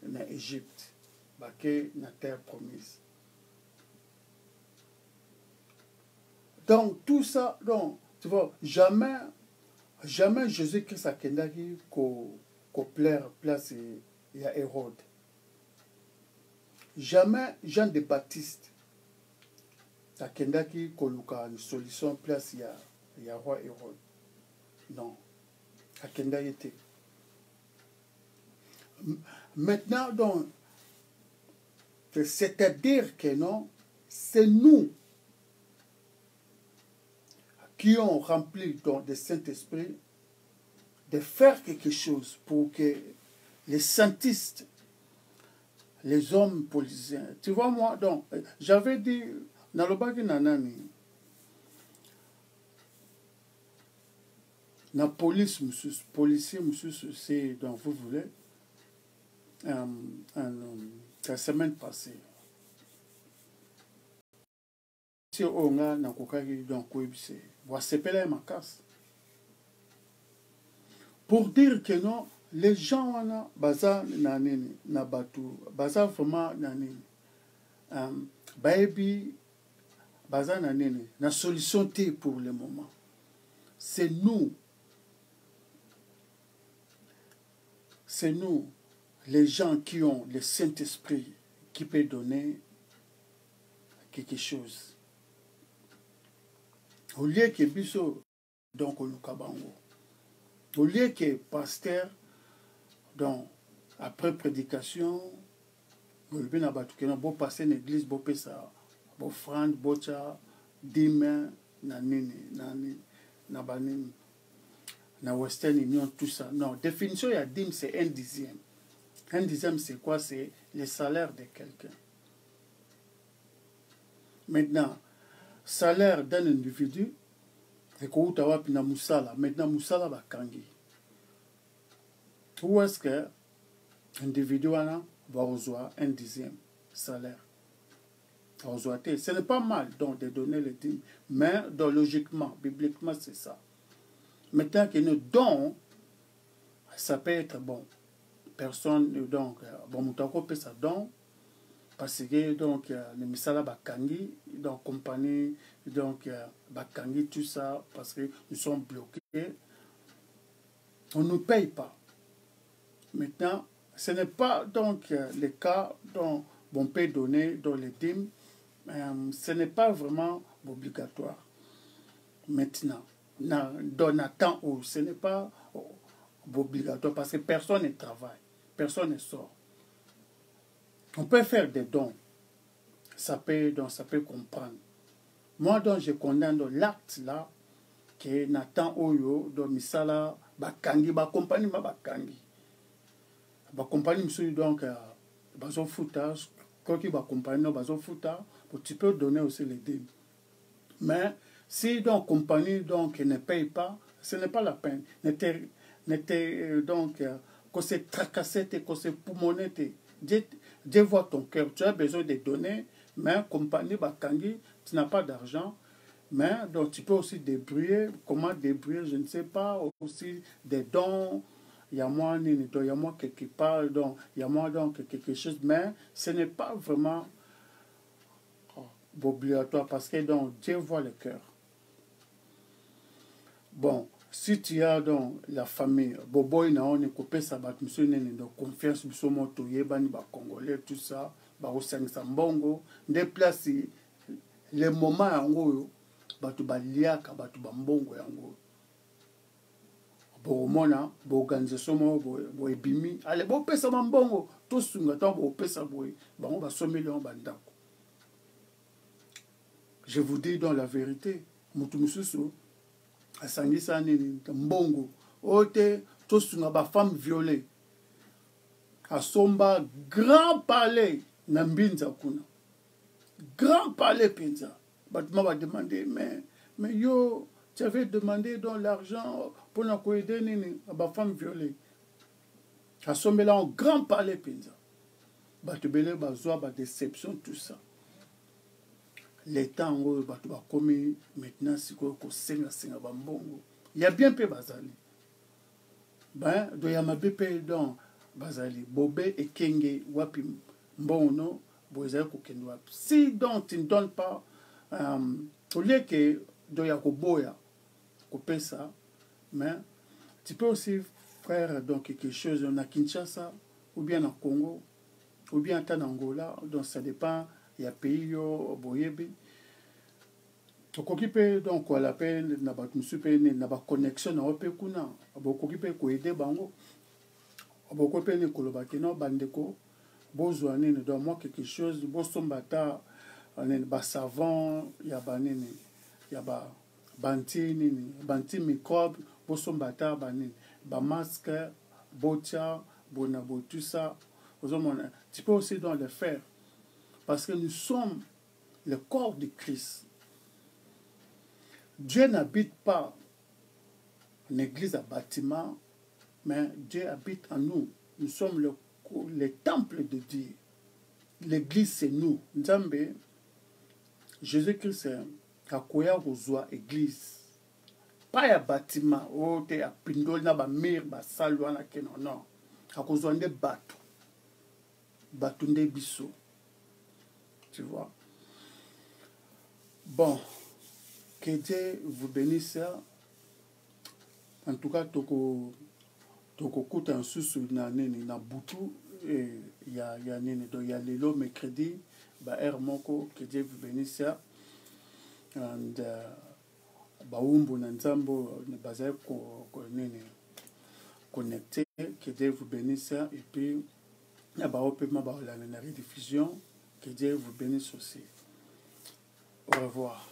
l'Égypte, dans la terre promise. Donc, tout ça, donc, tu vois, jamais Jésus-Christ a kendaki ko plaire place ya Hérode. Jamais Jean de Baptiste a kendaki ko luka une solution place ya roi Hérode. Non, a kendaki te. Maintenant, donc, c'est-à-dire que non, c'est nous qui ont rempli donc, le Saint-Esprit de faire quelque chose pour que les scientistes, les hommes policiers, tu vois moi, donc, j'avais dit, dans le bagi nanani, la police, policier, c'est, donc vous voulez, la semaine passée, si on a na kokaki donc c'est voici ma casse pour dire que non les gens wana baza na nini na batu baza vraiment na nini baebi baza na nini na solution T pour le moment. C'est nous les gens qui ont le Saint-Esprit qui peut donner quelque chose. Au lieu que biso donc au Lukabango, au lieu que pasteur donc après prédication vous bien abattu que bon passer l'église bon pesa bon offrande bocha dime na nini na banini na Western Union tout ça. Non, définition ya dîme c'est 1/10. 1/10 c'est quoi? C'est le salaire de quelqu'un. Maintenant salaire d'un individu et que tu as musala maintenant musala bakangi où est-ce que individu va recevoir 1/10 salaire ce n'est pas mal donc de donner le dîme mais donc, logiquement bibliquement c'est ça. Maintenant que nous don ça peut être bon personne donc bon mutako peut ça don parce que donc les misala bakangi donc compagnie donc bakangi tout ça parce que nous sommes bloqués on ne paye pas. Maintenant ce n'est pas donc le cas dont on peut donner dans les dîmes ce n'est pas vraiment obligatoire. Maintenant dans un temps où ce n'est pas obligatoire parce que personne ne travaille, personne ne sort. On peut faire des dons. Ça peut comprendre. Moi, donc, je condamne l'acte là que Nathan Oyo, donc, Misala, Bakangi, compagnie, Bakangi. Compagnie, monsieur, donc, Bazo Fouta, quoi qu'il va compagnie, Bazo Fouta, tu peux donner aussi les dîmes. Mais si donc, compagnie, donc, ne paye pas, ce n'est pas la peine. Donc, qu'on se tracasse, qu'on se poumonne, Dieu voit ton cœur. Tu as besoin de donner, mais compagnie Bakangi, tu n'as pas d'argent. Mais donc tu peux aussi débrouiller. Comment débrouiller, je ne sais pas. Aussi des dons. Il y a moi quelque part. Donc, il y a moi donc quelque chose. Mais ce n'est pas vraiment obligatoire parce que donc, Dieu voit le cœur. Bon. Si tu as donc la famille, Boboy na on est coupé ça bat monsieur nene de confiance biso moto yebani ba congolais tout ça, ba osangisa mbongo, déplacer les moments yango batu baliaka batu bambongo yango. Bo mona bo organisation bo ebimi, allez bo pesa mbongo, tout sunga tant bo pesa boy, ba on va sommer le bandako. Je vous dis dans la vérité, mutu mususu asangisa nini mbongo ote tosunga ba femme violée asomba grand palais na mbinza kuna grand palais penza batuma va demander mais yo tu avais demandé dans l'argent pour na ko aider nini ba femme violée asombela en grand palais penza batubele bazwa ba déception tout ça. Les temps où batu ba komi maintenant siko ko senga bambongo ya bien mpe bazali do ya mabe mpe donc bazali bobe ekenge wapi mbono bozali kokende wapi si donc tu ne donnes pas au lieu que do ya koboya kopesa mais tu peux aussi faire donc quelque chose na Kinshasa ou bien na Congo ou bien en Angola, donc ça dépend, il y a pays yo boyebi. Tokoki pe donc on l'appelle na ba musu pe na ba connexion na ope kuna, bokoki pe ko aider bango. Bokoki pe ni koloba kino bandeko bozwa nini donc moi quelque chose bosombata nini ba savon ya ba nini ya ba banti nini banti microbe bosombata ba nini ba masque botia bona botusa. Tu peux aussi donc le faire. Parce que nous sommes le corps de Christ. Dieu n'habite pas en église à bâtiment, mais Dieu habite en nous. Nous sommes le temple de Dieu. L'église, c'est nous. Nzambe, Jésus-Christ, kakoya kozwa église. Pas un bâtiment, oh, te a pindol na ba mir, ba salwa na keno, non. Kakozwa nde bateau. Batunde Bisso. Tu vois. Bon. Que Dieu vous bénisse. En tout cas, toko kuta un sous na nini na butu et ya nini do ya lelo mercredi ba moko. Que Dieu vous bénisse. And baumbu na nzambo ne bazai ko nini connecté. Que Dieu vous bénisse et puis la rediffusion. Que Dieu vous bénisse aussi. Au revoir.